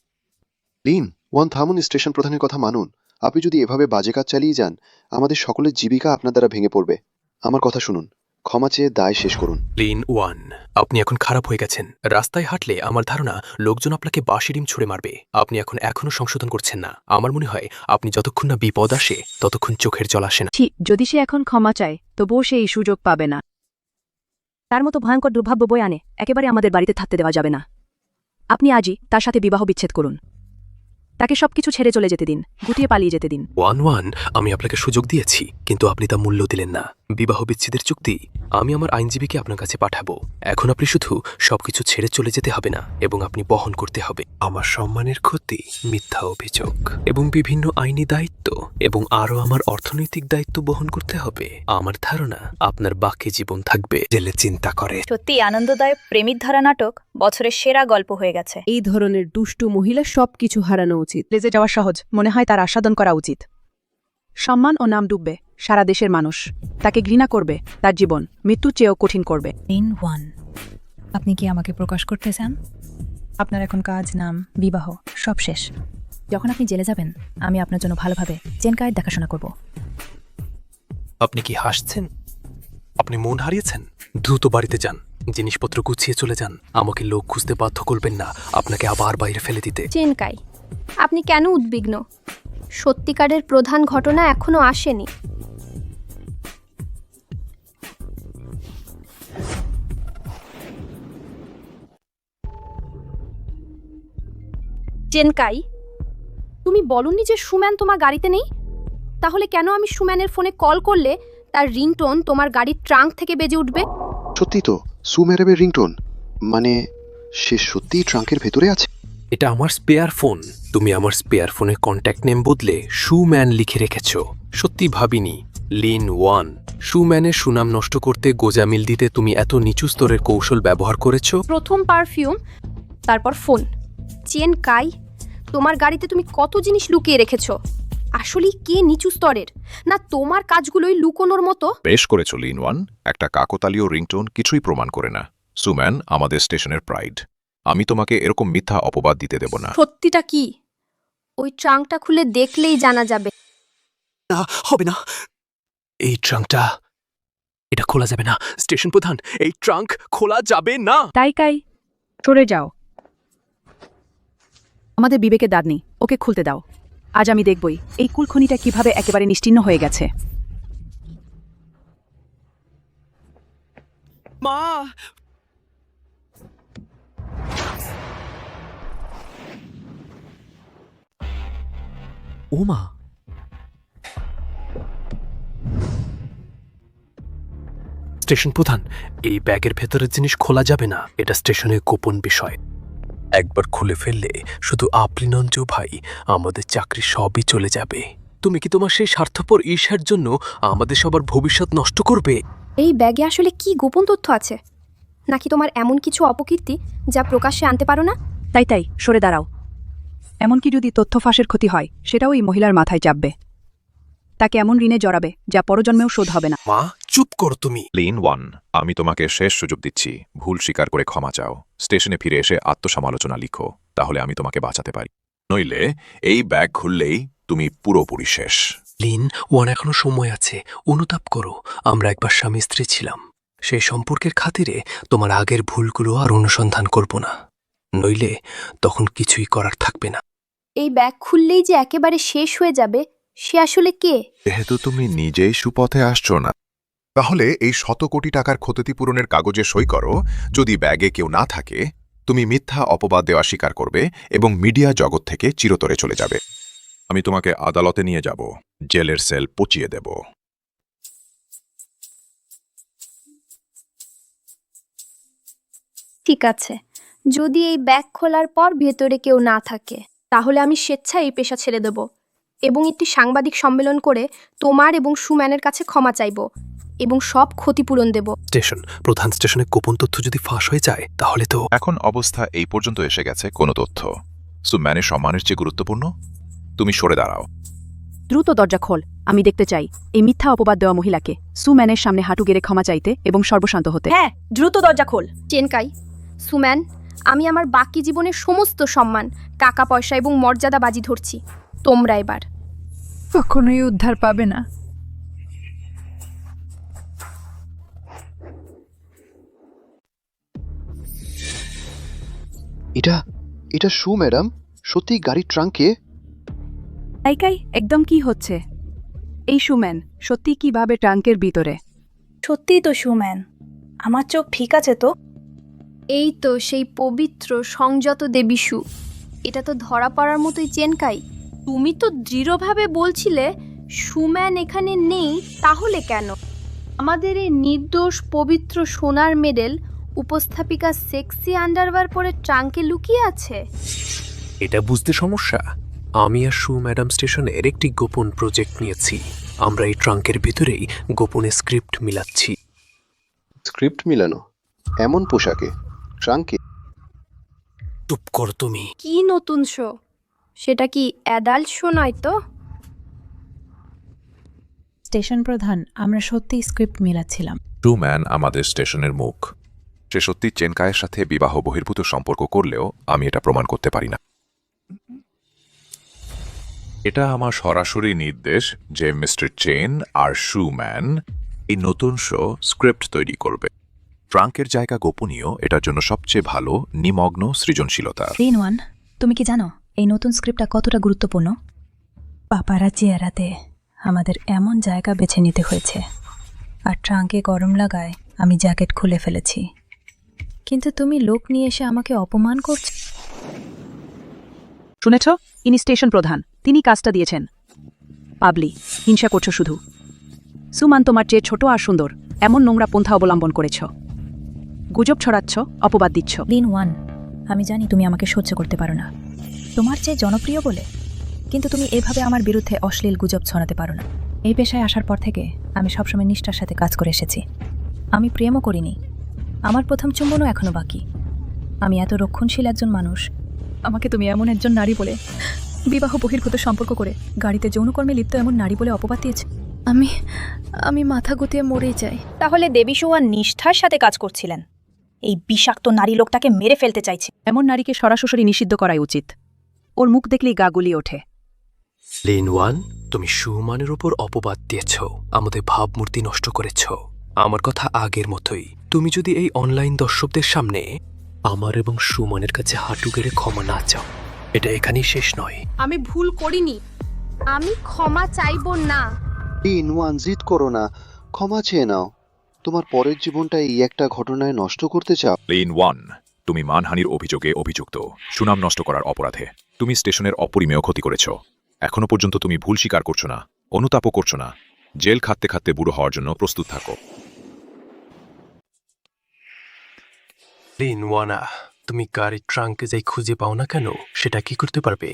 লিন-ওয়ান, থামুন, স্টেশন প্রধানের কথা মানুন। আপনি যদি এভাবে বাজে কাজ চালিয়ে যান, আমাদের সকলের জীবিকা আপনার দ্বারা ভেঙে পড়বে। আমার কথা শুনুন, ক্ষমা চেয়ে দায় শেষ করুন। লিন ওয়ান, আপনি এখন খারাপ হয়ে গেছেন। রাস্তায় হাঁটলে আমার ধারণা লোকজন আপনাকে বাঁশি ডিম ছুঁড়ে মারবে। আপনি এখনো সংশোধন করছেন না। আমার মনে হয় আপনি যতক্ষণ না বিপদ আসে ততক্ষণ চোখের জল আসে না। যদি সে এখন ক্ষমা চায় তবুও সে এই সুযোগ পাবে না। তার মতো ভয়ঙ্কর দুর্ভাব্য বই আনে একেবারে আমাদের বাড়িতে থাকতে দেওয়া যাবে না। আপনি আজই তার সাথে বিবাহ বিচ্ছেদ করুন। তাকে সবকিছু ছেড়ে চলে যেতে দিন, গুটিয়ে পালিয়ে যেতে দিন। ওয়ান, আমি আপনাকে সুযোগ দিয়েছি, কিন্তু আপনি তা মূল্য দিলেন না। বিবাহ বিচ্ছেদের চুক্তি আমি আমার আইনজীবীকে আপনার কাছে পাঠাবো। এখন আপনি শুধু সবকিছু ছেড়ে চলে যেতে হবে না, এবং আপনি বহন করতে হবে আমার সম্মানের ক্ষতি, মিথ্যা অভিযোগ এবং বিভিন্ন আইনি দায়িত্ব, এবং আরও আমার অর্থনৈতিক দায়িত্ব বহন করতে হবে। আমার ধারণা আপনার বাকি জীবন থাকবে জেলে চিন্তা করে। সত্যি আনন্দদায়ক প্রেমিক ধারা নাটক বছরের সেরা গল্প হয়ে গেছে। এই ধরনের দুষ্টু মহিলা সবকিছু হারানো উচিত। লেজে যাওয়া সহজ, মনে হয় তার আস্বাদন করা উচিত। সম্মান ও নাম ডুববে, সারা দেশের মানুষ তাকে ঘৃণা করবে, তার জীবন মৃত্যুর চেয়েও কঠিন করবে। লিন ওয়ান, আপনি কি আমাকে প্রকাশ করতে চান? আপনার এখন কাজ, নাম, বিবাহ সব শেষ। যখন আপনি জেলে যাবেন আমি আপনার জন্য ভালোভাবে চেনকায়ের দেখাশোনা করব। আপনি কি হাসছেন? আপনি মন হারিয়েছেন? দ্রুত বাড়িতে যান, জিনিসপত্র গুছিয়ে চলে যান। আমাকে লোক খুঁজতে বাধ্য করবেন না আপনাকে আবার বাইরে ফেলে দিতে। চেনকাই, আপনি কেন উদ্বিগ্ন? সত্যিকারের প্রধান ঘটনা এখনো আসেনি। চেনকাই, তুমি বলনি যে সুম্যান তোমার গাড়িতে নেই? তাহলে কেন আমি সুম্যানের ফোনে কল করলে তার রিংটোন তোমার গাড়ির ট্রাঙ্ক থেকে বেজে উঠবে? সত্যি তো, সু ম্যাডামের রিংটোন। মানে সে সত্যিই ট্রাঙ্কের ভেতরে আছে? এটা আমার স্পেয়ার ফোন। তুমি আমার স্পেয়ার ফোনে কন্ট্যাক্ট নেম বদলে সুম্যান লিখে রেখেছ। সত্যি ভাবিনি। লিন ওয়ান, সুম্যানের সুনাম নষ্ট করতে গোজামিল দিতে তুমি এত নিচু স্তরের কৌশল ব্যবহার করেছো। প্রথম পারফিউম, তারপর ফোন। চেনকাই, তোমার গাড়িতে তুমি কত জিনিস লুকিয়ে রেখেছো। আসলেই কে নিচু স্তরের? না তোমার কাজগুলোই লুকোনোর মতো? বেশ করেছো লিন ওয়ান। একটা কাকতালীয় রিংটোন কিছুই প্রমাণ করে না। সুম্যান আমাদের স্টেশনের প্রাইড। আমি তোমাকে এরকম মিথ্যা অপবাদ দিতে দেব না। সত্যিটা কি? ওই ট্রাঙ্কটা খুলে দেখলেই জানা যাবে। না, হবে না। এই ট্রাঙ্কটা, এটা খোলা যাবে না। স্টেশন প্রধান, এই ট্রাঙ্ক খোলা যাবে না। তাইকাই, সরে যাও। আমাদের বিবেকে দাঁত নেই, ওকে খুলতে দাও। আজ আমি দেখবই এই কুলখনিটা কিভাবে একেবারে নিশ্চিহ্ন হয়ে গেছে। মা, ও মা, স্টেশন প্রধান, এই ব্যাগের ভেতরের জিনিস খোলা যাবে না। এটা স্টেশনের গোপন বিষয়। একবার খুলে ফেললে শুধু আপনি নন জো ভাই, আমাদের চাকরি সবই চলে যাবে। তুমি কি তোমার সেই স্বার্থপর ঈর্ষার জন্য আমাদের সবার ভবিষ্যৎ নষ্ট করবে? এই ব্যাগে আসলে কি গোপন তথ্য আছে? নাকি তোমার এমন কিছু অপকীর্তি যা প্রকাশ্যে আনতে পারো না? তাই সরে দাঁড়াও। এমনকি যদি তথ্য ফাঁসের ক্ষতি হয় সেটাও এই মহিলার মাথায় চাপবে। তাকে এমন ঋণে জড়াবে যা পরজন্মেও শোধ হবে না। মা, চুপ করো তুমি। লিন ওয়ান, আমি তোমাকে শেষ সুযোগ দিচ্ছি। ভুল স্বীকার করে ক্ষমা চাও। স্টেশনে ফিরে এসে আত্মসমালোচনা লিখো, তাহলে আমি তোমাকে বাঁচাতে পারি। নইলে এই ব্যাগ খুললেই তুমি পুরোপুরি শেষ। লিন ওয়ান, এখনো সময় আছে। অনুতাপ করো। আমরা একবার স্বামী স্ত্রী ছিলাম। সেই সম্পর্কের খাতিরে তোমার আগের ভুলগুলো আর অনুসন্ধান করব না। নইলে তখন কিছুই করার থাকবে না। এই ব্যাগ খুললেই যে একেবারে শেষ হয়ে যাবে, সে আসলে কে? যেহেতু তুমি নিজেই সুপথে আসছো না, তাহলে এই 100 কোটি টাকার ক্ষতিপূরণের কাগজে সই করো। যদি ব্যাগে কেউ না থাকে, তুমি মিথ্যা অপবাদ দেওয়া স্বীকার করবে এবং মিডিয়া জগৎ থেকে চিরতরে চলে যাবে। আমি তোমাকে আদালতে নিয়ে যাব, জেলের সেল পচিয়ে দেব। ঠিক আছে, যদি এই ব্যাগ খোলার পর ভেতরে কেউ না থাকে, তাহলে আমি স্বেচ্ছায় এই পেশা ছেড়ে দেব এবং একটি সাংবাদিক সম্মেলন করে তোমার এবং সুম্যানের কাছে ক্ষমা চাইব এবং সব ক্ষতিপূরণ দেব। প্রধান স্টেশনে গোপন তথ্য যদি ফাঁস হয়ে যায় তাহলে তো। এখন অবস্থা এই পর্যন্ত এসে গেছে। কোনো তথ্য সুম্যানের সম্মানের চেয়ে গুরুত্বপূর্ণ? তুমি সরে দাঁড়াও। দ্রুত দরজা খোল। আমি দেখতে চাই এই মিথ্যা অপবাদ দেওয়া মহিলাকে সুম্যানের সামনে হাঁটু গেড়ে ক্ষমা চাইতে এবং সর্বশান্ত হতে। হ্যাঁ, দ্রুত দরজা খোল। চেনকাই, সুম্যান, আমি আমার বাকি জীবনের সমস্ত সম্মান, টাকা পয়সা এবং মর্যাদা বাজি ধরছি। তোমরা এবার কখনোই উদ্ধার পাবে না। এটা এটা শু ম্যাডাম, সত্যি গাড়ির ট্রাঙ্কে? কাই একদম কি হচ্ছে? এই সুম্যান সত্যি কিভাবে ট্রাঙ্কের ভিতরে? সত্যিই তো সুম্যান, আমার চোখ ঠিক আছে তো? এই তো সেই পবিত্র সংযত দেবী শু। এটা তো ধরা পড়ার মতোই চেনকাই। তুমি তো দৃঢ়ভাবে বলছিলে সুম্যান এখানে নেই, তাহলে কেন আমাদের এই নির্দোষ পবিত্র সোনার মেডেল উপস্থাপিকা সেক্সি আন্ডারওয়্যার পরে ট্রাঙ্কে লুকিয়ে আছে? এটা বুঝতে সমস্যা? আমি আর শু ম্যাডাম স্টেশনের একটি গোপন প্রজেক্ট নিয়েছি। আমরা এই ট্রাঙ্কের ভিতরেই গোপনে স্ক্রিপ্ট মিলাচ্ছি। স্ক্রিপ্ট মিলানো? এমন পোশাকে ট্রাঙ্কে? চুপ কর তুমি। কি নতুন শো? সেটা কি অ্যাডাল্ট শো নয় তো? স্টেশন প্রধান, আমরা সত্যি স্ক্রিপ্ট মিলাচ্ছিলাম। ট্রুম্যান আমাদের স্টেশনের মুখ। সে সত্যি চেনকায়ের সাথে বিবাহ বহির্ভূত সম্পর্ক করলেও আমি এটা প্রমাণ করতে পারি না। এটা আমার সরাসরি নির্দেশ যে মিস্টার চেন আর শুম্যান এই নতুন শো স্ক্রিপ্ট তৈরি করবে। ট্রাঙ্কের জায়গা গোপনীয়, এটার জন্য সবচেয়ে ভালো নিমগ্ন সৃজনশীলতা। দিন ওয়ান, তুমি কি জানো এই নতুন স্ক্রিপ্টটা কতটা গুরুত্বপূর্ণ? পাপারাজি এড়াতে আমাদের এমন জায়গা বেছে নিতে হয়েছে। আর ট্রাঙ্কে গরম লাগায় আমি জ্যাকেট খুলে ফেলেছি। কিন্তু তুমি লোক নিয়ে এসে আমাকে অপমান করছো। শুনেছ? ইনি স্টেশন প্রধান, তিনি কাজটা দিয়েছেন। পাবলি, হিংসা করছো শুধু। সুমান তোমার চেয়ে ছোট আর সুন্দর, এমন নোংরা পন্থা অবলম্বন করেছ। গুজব ছড়াচ্ছ, অপবাদ দিচ্ছ। দিন ওয়ান, আমি জানি তুমি আমাকে সহ্য করতে পারো না, তোমার চেয়ে জনপ্রিয় বলে। কিন্তু তুমি এভাবে আমার বিরুদ্ধে অশ্লীল গুজব ছড়াতে পারো না। এই পেশায় আসার পর থেকে আমি সবসময় নিষ্ঠার সাথে কাজ করে এসেছি। আমি প্রেমও করিনি, আমার প্রথম চুম্বনও এখনো বাকি। আমি এত রক্ষণশীল একজন মানুষ, আমাকে তুমি এমন একজন নারী বলে, বিবাহ বহির্ভূত সম্পর্ক করে গাড়িতে যৌনকর্মে লিপ্ত এমন নারী বলে অপবাদ দিয়েছে। আমি মাথা গুটিয়ে মরেই যাই। তাহলে দেবী শু আর নিষ্ঠার সাথে কাজ করছিলেন। এই বিষাক্ত নারী লোকটাকে মেরে ফেলতে চাইছে। এমন নারীকে সরাসরি নিষিদ্ধ করাই উচিত। ওর মুখ দেখলেই গা গুলিয়ে ওঠে। লিন ওয়ান, তুমি সুমানের উপর অপবাদ দিয়েছ, আমাদের ভাবমূর্তি নষ্ট করেছ। আমার কথা আগের মতোই, তুমি যদি এই অনলাইন দর্শকদের সামনে আমার এবং সুমানের কাছে হাঁটু গেড়ে ক্ষমা না চাও, এটা এখানেই শেষ নয়। আমি ভুল করিনি, আমি ক্ষমা চাইবো না। লিন ওয়ান, জিদ করো না, ক্ষমা চেয়ে নাও। তোমার পরের জীবনটা এই একটা ঘটনায় নষ্ট করতে চাও? লিন ওয়ান, তুমি মানহানির অভিযোগে অভিযুক্ত, সুনাম নষ্ট করার অপরাধে। তুমি স্টেশনের অপরিমেয় ক্ষতি করেছ। এখনো পর্যন্ত তুমি ভুল স্বীকার করছো না, অনুতাপও করছো না। জেল খাটতে খাটতে বুড়ো হওয়ার জন্য প্রস্তুত থাকো। লিন ওয়ানা, তুমি গাড়ির ট্রাঙ্কে যাই খুঁজে পাও না কেন, সেটা কি করতে পারবে?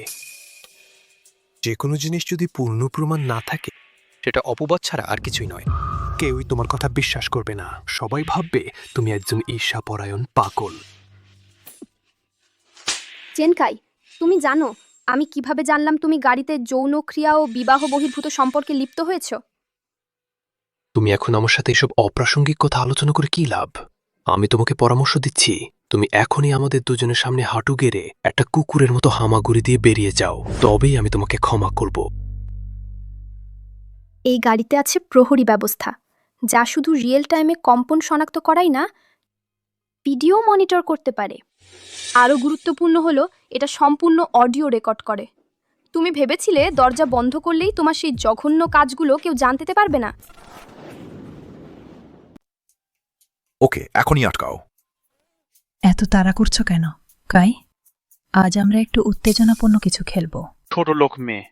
যে কোনো জিনিস যদি পূর্ণ প্রমাণ না থাকে, সেটা অপবাদ ছাড়া আর কিছুই নয়। কেউই তোমার কথা বিশ্বাস করবে না, সবাই ভাববে তুমি একজন ঈর্ষাপরায়ণ পাগল। চেনকাই, তুমি জানো আমি কিভাবে জানলাম তুমি গাড়িতে যৌন ক্রিয়া ও বিবাহ বহির্ভূত সম্পর্কে লিপ্ত হয়েছ? তুমি এখন আমার সাথে এসব অপ্রাসঙ্গিক কথা আলোচনা করে কি লাভ? আমি তোমাকে পরামর্শ দিচ্ছি, তুমি এখনই আমাদের দুজনের সামনে হাঁটু গেড়ে একটা কুকুরের মতো হামাগুড়ি দিয়ে বেরিয়ে যাও, তবেই আমি তোমাকে ক্ষমা করব। এই গাড়িতে আছে প্রহরী ব্যবস্থা, যা শুধু রিয়েল টাইমে কম্পন শনাক্ত করাই না, ভিডিও মনিটর করতে পারে। আরও গুরুত্বপূর্ণ হলো এটা সম্পূর্ণ অডিও রেকর্ড করে। তুমি ভেবেছিলে দরজা বন্ধ করলেই তোমার সেই জঘন্য কাজগুলো কেউ জানতে পারবে না? ওকে, এখনই আটকাও। এত তাড়া করছো কেন কাই? আজ আমরা একটু উত্তেজনাপূর্ণ কিছু খেলবো। ছোট লোক মেয়ে,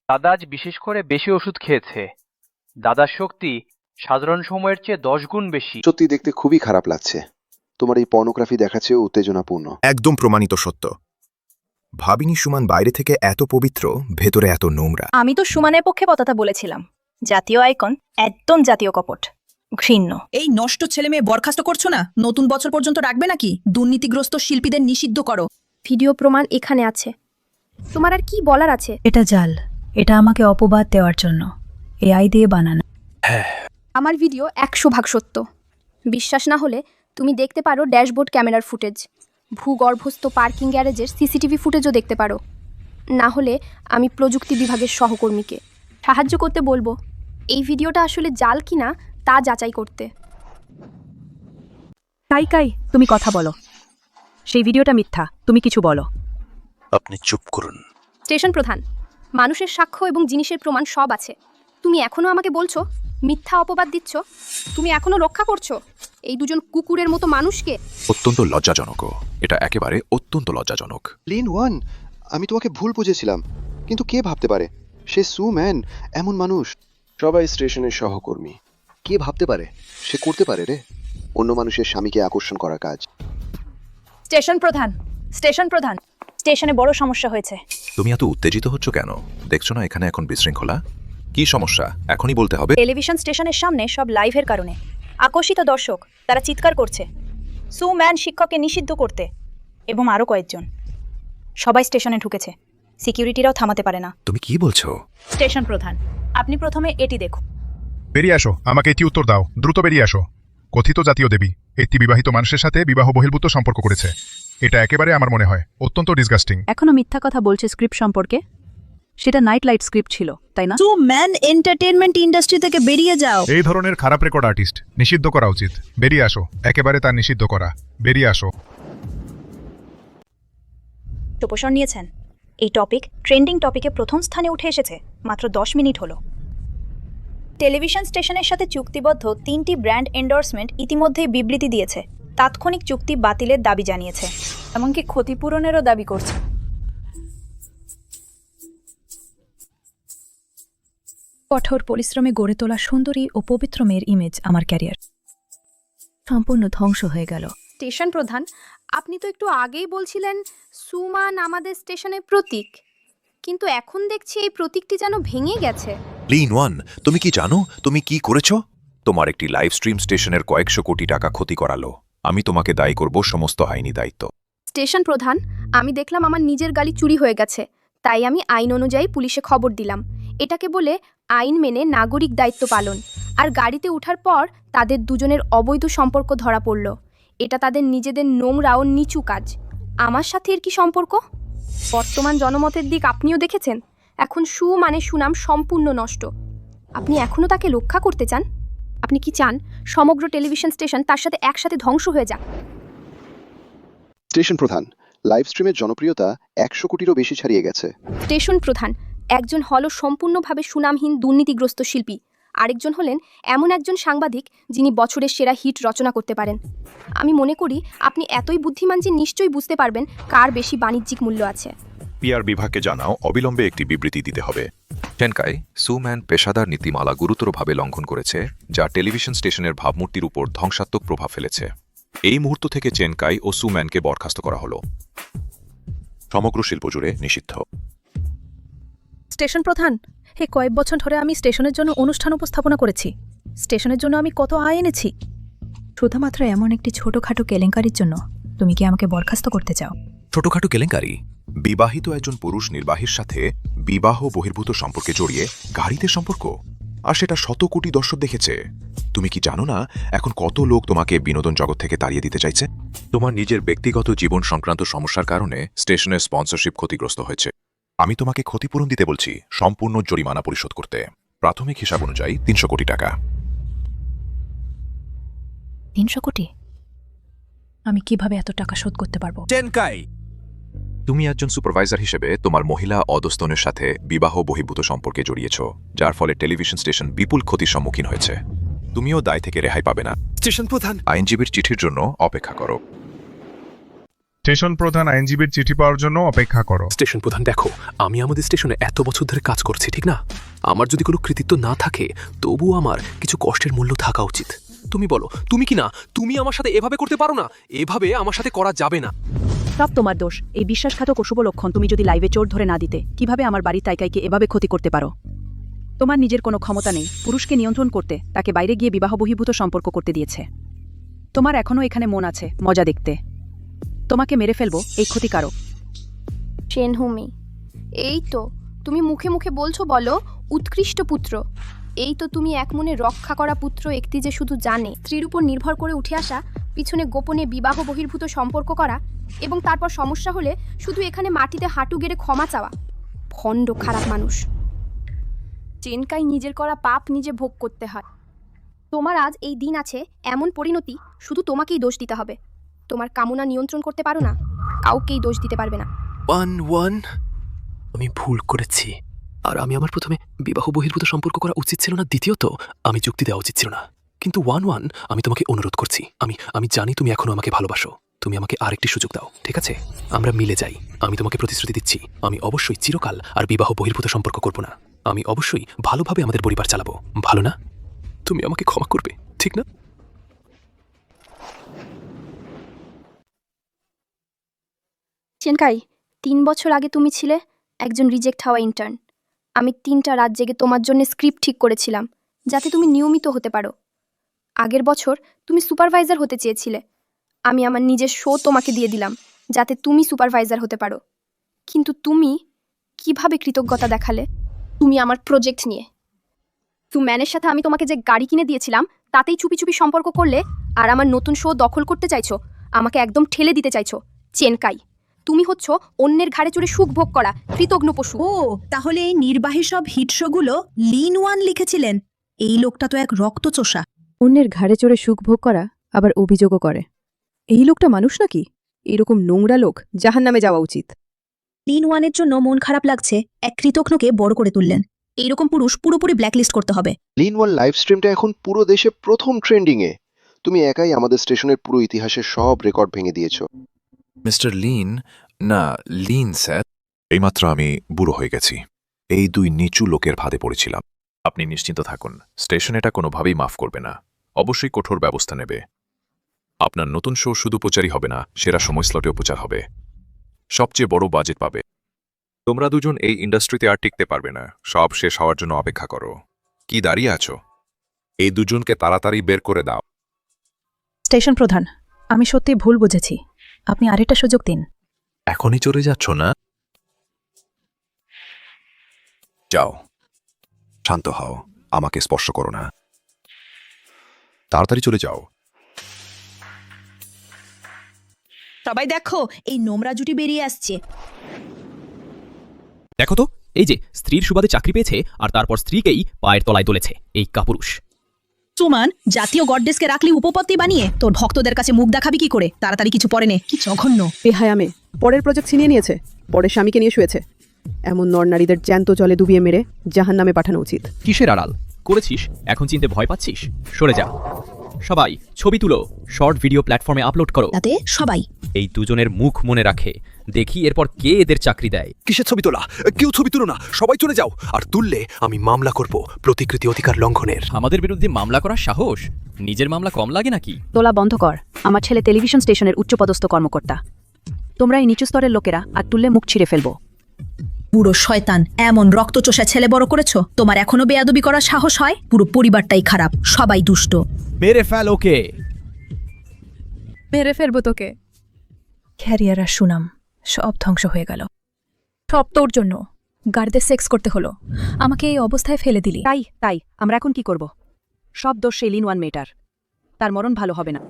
দাদা আজ বিশেষ করে বেশি ওষুধ খেয়েছে। দাদার শক্তি সাধারণ সময়ের চেয়ে 10 গুণ বেশি। সত্যি দেখতে খুবই খারাপ লাগছে। তোমার এই পর্নোগ্রাফি দেখাচ্ছেও উত্তেজনাপূর্ণ। একদম প্রমাণিত সত্য। ভাবিনি সুমান বাইরে থেকে এত পবিত্র, ভেতরে এত নোংরা। আমি তো সুমানের পক্ষে পতাকা বলেছিলাম। জাতীয় আইকন, একদম জাতীয় কপট, ঘৃণ্য। এই নষ্ট ছেলে মেয়ে বরখাস্ত করছো না? নতুন বছর পর্যন্ত রাখবে নাকি? দুর্নীতিগ্রস্ত শিল্পীদের নিষিদ্ধ করো। ভিডিও প্রমাণ এখানে আছে, তোমার আর কি বলার আছে? এটা জাল, এটা আমাকে অপবাদ দেওয়ার জন্য এআই দিয়ে বানানো। আমার ভিডিও 100% সত্য। বিশ্বাস না হলে তুমি দেখতে পারো ড্যাশবোর্ড ক্যামেরার ফুটেজ, ভূগর্ভস্থ পার্কিং গ্যারেজের সিসিটিভি ফুটেজও দেখতে পারো। না হলে আমি প্রযুক্তি বিভাগের সহকর্মীকে সাহায্য করতে বলবো এই ভিডিওটা আসলে জাল কিনা তা যাচাই করতে। কাই, তুমি কথা বলো। সেই ভিডিওটা মিথ্যা, তুমি কিছু বলো। আপনি চুপ করুন। স্টেশন প্রধান, মানুষের সাক্ষ্য এবং জিনিসের প্রমাণ সব আছে। তুমি এখনো আমাকে বলছো মিথ্যা অপবাদ দিচ্ছ? তুমি এখনো রক্ষা করছো এই দুজন কুকুরের মতো মানুষকে? অত্যন্ত লজ্জাজনক। এটা একেবারে অত্যন্ত লজ্জাজনক। লিন ওয়ান, আমি তোমাকে ভুল বুঝেছিলাম, কিন্তু কে ভাবতে পারে সে সু ম্যান এমন মানুষ? সবাই স্টেশনের সহকর্মী। কে ভাবতে পারে সে করতে পারে রে অন্য মানুষের স্বামীকে আকর্ষণ করার কাজ? স্টেশন প্রধান, স্টেশন প্রধান, স্টেশনে বড় সমস্যা হয়েছে। তুমি এত উত্তেজিত হচ্ছ কেন? দেখছো না এখানে এখন বিশৃঙ্খলা? কি সমস্যা এখনই বলতে হবে? টেলিভিশন স্টেশনের সামনে সব লাইভের কারণে আকর্ষিত দর্শক তারা চিৎকার করছে সু ম্যান শিক্ষককে নিষিদ্ধ করতে, এবং আরও কয়েকজন। সবাই স্টেশনে ঢুকেছে, সিকিউরিটিরাও থামাতে পারে না। তুমি কি বলছো? স্টেশন প্রধান, আপনি প্রথমে এটি দেখুন। বেরিয়ে আসো, আমাকে এটি উত্তর দাও, দ্রুত বেরিয়ে আসো। কথিত জাতীয় দেবী একটি বিবাহিত মানুষের সাথে বিবাহ বহির্ভূত সম্পর্ক করেছে। এটা একেবারে আমার মনে হয় অত্যন্ত ডিসগাস্টিং। এখনো মিথ্যা কথা বলছে স্ক্রিপ্ট সম্পর্কে। সেটা নাইট লাইট স্ক্রিপ্ট ছিল, তাই না? সু ম্যান এন্টারটেইনমেন্ট ইন্ডাস্ট্রি থেকে বেরিয়ে যাও। এই ধরনের খারাপ রেকর্ড আর্টিস্ট নিষিদ্ধ করা উচিত। বেরিয়ে আসো, একেবারে তার নিষিদ্ধ করা। বেরিয়ে আসো। উপসর নিয়েছেন। এই টপিক ট্রেন্ডিং টপিকে প্রথম স্থানে উঠে এসেছে মাত্র 10 মিনিট হলো। টেলিভিশন স্টেশনের সাথে চুক্তিবদ্ধ 3টি ব্র্যান্ড এন্ডোর্সমেন্ট ইতিমধ্যেই বিবৃতি দিয়েছে, তাৎক্ষণিক চুক্তি বাতিলের দাবি জানিয়েছে, এমনকি ক্ষতিপূরণেরও দাবি করছে। কঠোর পরিশ্রমে গড়ে তোলা সুন্দরী ও পবিত্র মেয়ের ইমেজ আমার ক্যারিয়ার সম্পূর্ণ ধ্বংস হয়ে গেল। স্টেশন প্রধান, আপনি তো একটু আগেই বলছিলেন সুমান আমাদের স্টেশনের প্রতীক, কিন্তু এখন দেখছি এই প্রতীকটি যেন ভেঙে গেছে। লিন ওয়ান, তুমি কি জানো তুমি কি করেছো? তোমার একটি লাইভ স্ট্রিম স্টেশনের কয়েকশো কোটি টাকা ক্ষতি করালো। আমি তোমাকে দায়ী করব সমস্ত আইনি দায়িত্ব। স্টেশন প্রধান, আমি দেখলাম আমার নিজের গাড়ি চুরি হয়ে গেছে, তাই আমি আইন অনুযায়ী পুলিশে খবর দিলাম। এটাকে বলে আইন মেনে নাগরিক দায়িত্ব পালন। আর গাড়িতে ওঠার পর তাদের দুজনের অবৈধ সম্পর্ক ধরা পড়ল। এটা তাদের নিজেদের নোংরা ও নিচু কাজ। আমার সাথে এর কি সম্পর্ক? বর্তমান জনমতের দিক আপনিও দেখেছেন। এখন সু মানে সুনাম সম্পূর্ণ নষ্ট। আপনি এখনও তাকে রক্ষা করতে চান? আপনি কি চান সমগ্র টেলিভিশন স্টেশন তার সাথে একসাথে ধ্বংস হয়ে যাক? স্টেশন প্রধান, লাইভ স্ট্রিমের জনপ্রিয়তা 100 কোটিরও বেশি ছাড়িয়ে গেছে। স্টেশন প্রধান, একজন হলো সম্পূর্ণভাবে সুনামহীন দুর্নীতিগ্রস্ত শিল্পী, আরেকজন হলেন এমন একজন সাংবাদিক যিনি বছরের সেরা হিট রচনা করতে পারেন। আমি মনে করি আপনি এতই বুদ্ধিমান যে নিশ্চয়ই বুঝতে পারবেন কার বেশি বাণিজ্যিক মূল্য আছে। পিআর বিভাগকে জানাও অবিলম্বে একটি বিবৃতি দিতে হবে। চেনকাই, সুম্যান পেশাদার নীতিমালা গুরুতরভাবে লঙ্ঘন করেছে, যা টেলিভিশন স্টেশনের ভাবমূর্তির উপর ধ্বংসাত্মক প্রভাব ফেলেছে। এই মুহূর্ত থেকে চেনকাই ও সুম্যানকে বরখাস্ত করা হলো। সমগ্র শিল্প জুড়ে নিষিদ্ধ। স্টেশন প্রধান, হে কয়েক বছর ধরে আমি স্টেশনের জন্য অনুষ্ঠান উপস্থাপনা করেছি। স্টেশনের জন্য আমি কত আয় এনেছি। শুধুমাত্র এমন একটি ছোটখাটো কেলেঙ্কারির জন্য তুমি কি আমাকে বরখাস্ত করতে চাও? ছোটখাটো কেলেঙ্কারি? বিবাহিত একজন পুরুষ নির্বাহীর সাথে বিবাহ বহির্ভূত সম্পর্কে জড়িয়ে গাড়িতে সম্পর্ক, আর সেটা 100 কোটি দর্শক দেখেছে। তুমি কি জানো না এখন কত লোক তোমাকে বিনোদন জগৎ থেকে তাড়িয়ে দিতে চাইছে? তোমার নিজের ব্যক্তিগত জীবন সংক্রান্ত সমস্যার কারণে স্টেশনের স্পন্সরশিপ ক্ষতিগ্রস্ত হয়েছে। আমি তোমাকে ক্ষতিপূরণ দিতে বলছি, সম্পূর্ণ জরিমানা পরিশোধ করতে। প্রাথমিক হিসাব অনুযায়ী 300 কোটি টাকা। 300 কোটি? আমি কিভাবে এত টাকা শোধ করতে পারবো? চেনকাই, তুমি একজন সুপারভাইজার হিসেবে তোমার মহিলা অধস্তনের সাথে বিবাহ বহির্ভূত সম্পর্কে জড়িয়েছ, যার ফলে টেলিভিশন স্টেশন বিপুল ক্ষতির সম্মুখীন হয়েছে। তুমিও দায় থেকে রেহাই পাবে না। স্টেশন প্রধান, আইনজীবীর চিঠির জন্য অপেক্ষা করো। স্টেশন প্রধান, আইনজীবীর চিঠি পাওয়ার জন্য অপেক্ষা করো। স্টেশন প্রধান দেখো, আমি আমাদের স্টেশনে এত বছর ধরে কাজ করছি, ঠিক না? আমার যদি কোনো কৃতিত্ব না থাকে তবুও আমার কিছু কষ্টের মূল্য থাকা উচিত। তুমি বলো, তুমি কি না তুমি আমার সাথে এভাবে করতে পারো না? এভাবে আমার সাথে করা যাবে না। সব তোমার দোষ। এই বিশ্বাসঘাতক অশুভ লক্ষণ। তুমি যদি লাইভে চোর ধরে না দিতে, কিভাবে আমার বাড়ির তাইকাইকে এভাবে ক্ষতি করতে পারো? তোমার নিজের কোনো ক্ষমতা নেই পুরুষকে নিয়ন্ত্রণ করতে। তাকে বাইরে গিয়ে বিবাহ বহির্ভূত সম্পর্ক করতে দিয়েছে। তোমার এখনও এখানে মন আছে মজা দেখতে। তোমাকে মেরে ফেলবো, এই ক্ষতিকারক। চেনহুমি, এই তো তুমি মুখে মুখে বলছো বলো উৎকৃষ্ট পুত্র। এই তো তুমি এক মনে রক্ষা করা পুত্র, একটি যে শুধু জানে স্ত্রীর উপর নির্ভর করে উঠে আসা, পিছনে গোপনে বিবাহ বহির্ভূত সম্পর্ক করা, এবং তারপর সমস্যা হলে শুধু এখানে মাটিতে হাঁটু গেড়ে ক্ষমা চাওয়া। ভণ্ড খারাপ মানুষ। চেনকাই নিজের করা পাপ নিজে ভোগ করতে হয়। তোমার আজ এই দিন আছে, এমন পরিণতি শুধু তোমাকেই দোষ দিতে হবে। তোমার কামনা নিয়ন্ত্রণ করতে পারো না, কাউকেই দোষ দিতে পারবে না। 1-1 আমি ভুল করেছি। আর আমি আমার প্রথমে বিবাহ বহির্ভূত সম্পর্ক করা উচিত ছিল না, দ্বিতীয়ত আমি যুক্তি দেওয়া উচিত ছিল না। কিন্তু 1-1 আমি তোমাকে অনুরোধ করছি, আমি জানি তুমি এখনো আমাকে ভালোবাসো, তুমি আমাকে আরেকটি সুযোগ দাও, ঠিক আছে? আমরা মিলে যাই। আমি তোমাকে প্রতিশ্রুতি দিচ্ছি, আমি অবশ্যই চিরকাল আর বিবাহ বহির্ভূত সম্পর্ক করব না। আমি অবশ্যই ভালোভাবে আমাদের পরিবার চালাবো, ভালো না? তুমি আমাকে ক্ষমা করবে, ঠিক না? চেনকাই, 3 বছর আগে তুমি ছিলে একজন রিজেক্ট হওয়া ইন্টার্ন। আমি 3টা রাত জেগে তোমার জন্য স্ক্রিপ্ট ঠিক করেছিলাম, যাতে তুমি নিয়মিত হতে পারো। আগের বছর তুমি সুপারভাইজার হতে চেয়েছিলে, আমি আমার নিজের শো তোমাকে দিয়ে দিলাম, যাতে তুমি সুপারভাইজার হতে পারো। কিন্তু তুমি কিভাবে কৃতজ্ঞতা দেখালে? তুমি আমার প্রজেক্ট নিয়ে ম্যানের সাথে আমি তোমাকে যে গাড়ি কিনে দিয়েছিলাম তাতেই চুপি চুপি সম্পর্ক করলে, আর আমার নতুন শো দখল করতে চাইছো, আমাকে একদম ঠেলে দিতে চাইছো। চেনকাই, তুমি হচ্ছ অন্যের ঘাড়ে চড়ে সুখ ভোগ করা কৃতজ্ঞ পশু। ও তাহলে এই নির্বাহী সব হিট শোগুলো লিন ওয়ান লিখেছিলেন? এই লোকটা তো এক রক্তচোষা। অন্যের ঘাড়ে চড়ে সুখ ভোগ করা, আবার অভিযোগও করে। এই লোকটা মানুষ নাকি? এরকম নোংরা লোক জাহান্নামে যাওয়া উচিত। লিন ওয়ানের জন্য মন খারাপ লাগছে, এক কৃতজ্ঞকে বড় করে তুললেন। এইরকম পুরুষ পুরোপুরি ব্ল্যাকলিস্ট করতে হবে। লিন ওয়ান লাইভ স্ট্রিমটা এখন পুরো দেশে প্রথম ট্রেন্ডিং এ। তুমি একাই আমাদের স্টেশনের পুরো ইতিহাসের সব রেকর্ড ভেঙে দিয়েছো। মিস্টার লিন, না লিন স্যার, এইমাত্র আমি বুড়ো হয়ে গেছি। এই দুই নিচু লোকের ফাঁদে পড়েছিলাম। আপনি নিশ্চিন্ত থাকুন, স্টেশন এটা কোনোভাবেই মাফ করবে না, অবশ্যই কঠোর ব্যবস্থা নেবে। আপনার নতুন শো শুধু প্রচারই হবে না, সেরা সময় স্লটেও প্রচার হবে, সবচেয়ে বড় বাজেট পাবে। তোমরা দুজন এই ইন্ডাস্ট্রিতে আর টিকতে পারবে না, সব শেষ হওয়ার জন্য অপেক্ষা করো। কি দাঁড়িয়ে আছো? এই দুজনকে তাড়াতাড়ি বের করে দাও। স্টেশন প্রধান, আমি সত্যি ভুল বুঝেছি, আপনি আরেকটা সুযোগ দিন। এখনই চলে যাচ্ছ না? যাও, শান্ত হও, আমাকে স্পর্শ করো না, তাড়াতাড়ি চলে যাও। সবাই দেখো, এই নোংরা জুটি বেরিয়ে আসছে। দেখো তো, এই যে স্ত্রীর সুবাদে চাকরি পেয়েছে আর তারপর স্ত্রীকেই পায়ের তলায় তুলেছে এই কাপুরুষ। সুমান, জাতীয় গডডেসকে রাখলি উপপত্তি বানিয়ে তোর ভক্তদের কাছে মুখ দেখাবি কি করে? তাড়াতাড়ি কিছু পরে নে, কি জঘন্য। বেহায়ামে পরের প্রজেক্ট ছিনিয়ে নিয়েছে, পরের স্বামীকে নিয়ে শুয়েছে। এমন নরনারীদের জ্যান্ত জলে ডুবিয়ে মেরে জাহান্নামে পাঠানো উচিত। কিসের আড়াল করেছিস? এখন চিনতে ভয় পাচ্ছিস? সরে যা। সবাই ছবি তুলো, শর্ট ভিডিও প্ল্যাটফর্মে আপলোড করো, তাতে সবাই এই দুজনের মুখ মনে রাখে। দেখি এরপর কে এদের চাকরি দেয়। কিসের ছবি তোলা? কেউ ছবি তুলো না, সবাই চলে যাও। আর তুললে আমি মামলা করব প্রতিকৃতি অধিকার লঙ্ঘনের। আমাদের বিরুদ্ধে মামলা করার সাহস? নিজের মামলা কম লাগে নাকি? তোলা বন্ধ কর, আমার ছেলে টেলিভিশন স্টেশনের উচ্চপদস্থ কর্মকর্তা। তোমরা এই নিচু স্তরের লোকেরা আর তুললে মুখ ছিঁড়ে ফেলবো। পুরো শয়তান, এমন রক্তচোষা ছেলে বড় করেছো, তোমার এখনো বেয়াদবি করার সাহস হয়? পুরো পরিবারটাই খারাপ, সবাই দুষ্ট। মেরে ফেল ওকে। মেরে ফেলবো তোকে। ক্যারিয়ার আর সুনাম সব ধ্বংস হয়ে গেল, সব তোর জন্য। গাড়িতে সেক্স করতে হলো, আমাকে এই অবস্থায় ফেলে দিলি। তাই আমরা এখন কি করব? সব দোষ সেই লিন ওয়ান মেয়েটার, তার মরণ ভালো হবে না।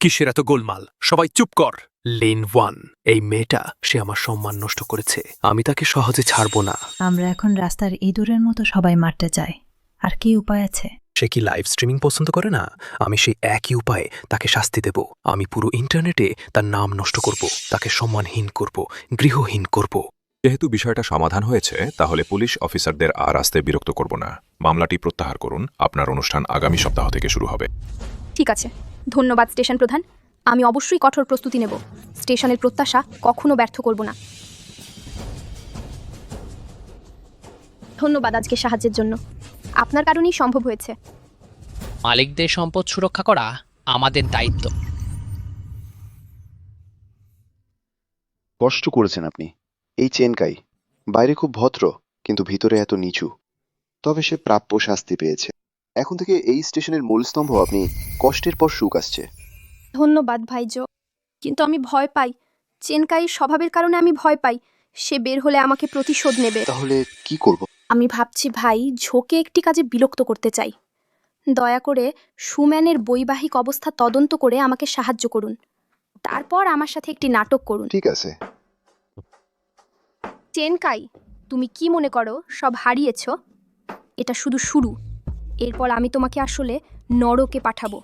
কিসের এত গোলমাল? সবাই চুপ কর। লিন ওয়ান, এই মেয়েটা, সে আমার সম্মান নষ্ট করেছে, আমি তাকে সহজে ছাড়বো না। আমরা এখন রাস্তার ইঁদুরের মতো সবাই মারতে চাই, আর কি উপায় আছে? সে কি লাইভ স্ট্রিমিং পছন্দ করে না? আমি সেই একই উপায়ে তাকে শাস্তি দেব। আমি পুরো ইন্টারনেটে তার নাম নষ্ট করব, তাকে সম্মানহীন করব, গৃহহীন করব। যেহেতু বিষয়টা সমাধান হয়েছে, তাহলে পুলিশ অফিসারদের আর আসতে বিরক্ত করব না। মামলাটি প্রত্যাহার করুন, আপনার অনুষ্ঠান আগামী সপ্তাহ থেকে শুরু হবে। ঠিক আছে, ধন্যবাদ স্টেশন প্রধান। আমি অবশ্যই কঠোর প্রস্তুতি নেব, স্টেশনের প্রত্যাশা কখনো ব্যর্থ করব না। ধন্যবাদ আজকে সাহায্যের জন্য, আপনার কারণেই সম্ভব হয়েছে। মালিকদের সম্পদ সুরক্ষা করা আমাদের দায়িত্ব। কষ্ট করেছেন আপনি। এই চেনকাই বাইরে খুব ভদ্র, কিন্তু ভিতরে এত নিচু। তবে সে প্রাপ্য শাস্তি পেয়েছে। এখন থেকে এই স্টেশনের মূল স্তম্ভ আপনি। কষ্টের পর সুখ আসছে। ধন্যবাদ ভাইজো, কিন্তু আমি ভয় পাই। চেনকাই স্বভাবের কারণে আমি ভয় পাই, সে বের হলে আমাকে প্রতিশোধ নেবে। তাহলে কি করব? আমি ভাবছি ভাই, ঝোঁকে একটি কাজে বিরক্ত করতে চাই। দয়া করে সুম্যানের বৈবাহিক অবস্থা তদন্ত করে আমাকে সাহায্য করুন, তারপর আমার সাথে একটি নাটক করুন। ঠিক আছে। চেনকাই, তুমি কি মনে করো সব হারিয়েছ? এটা শুধু শুরু, এরপর আমি তোমাকে আসলে নরকে পাঠাবো।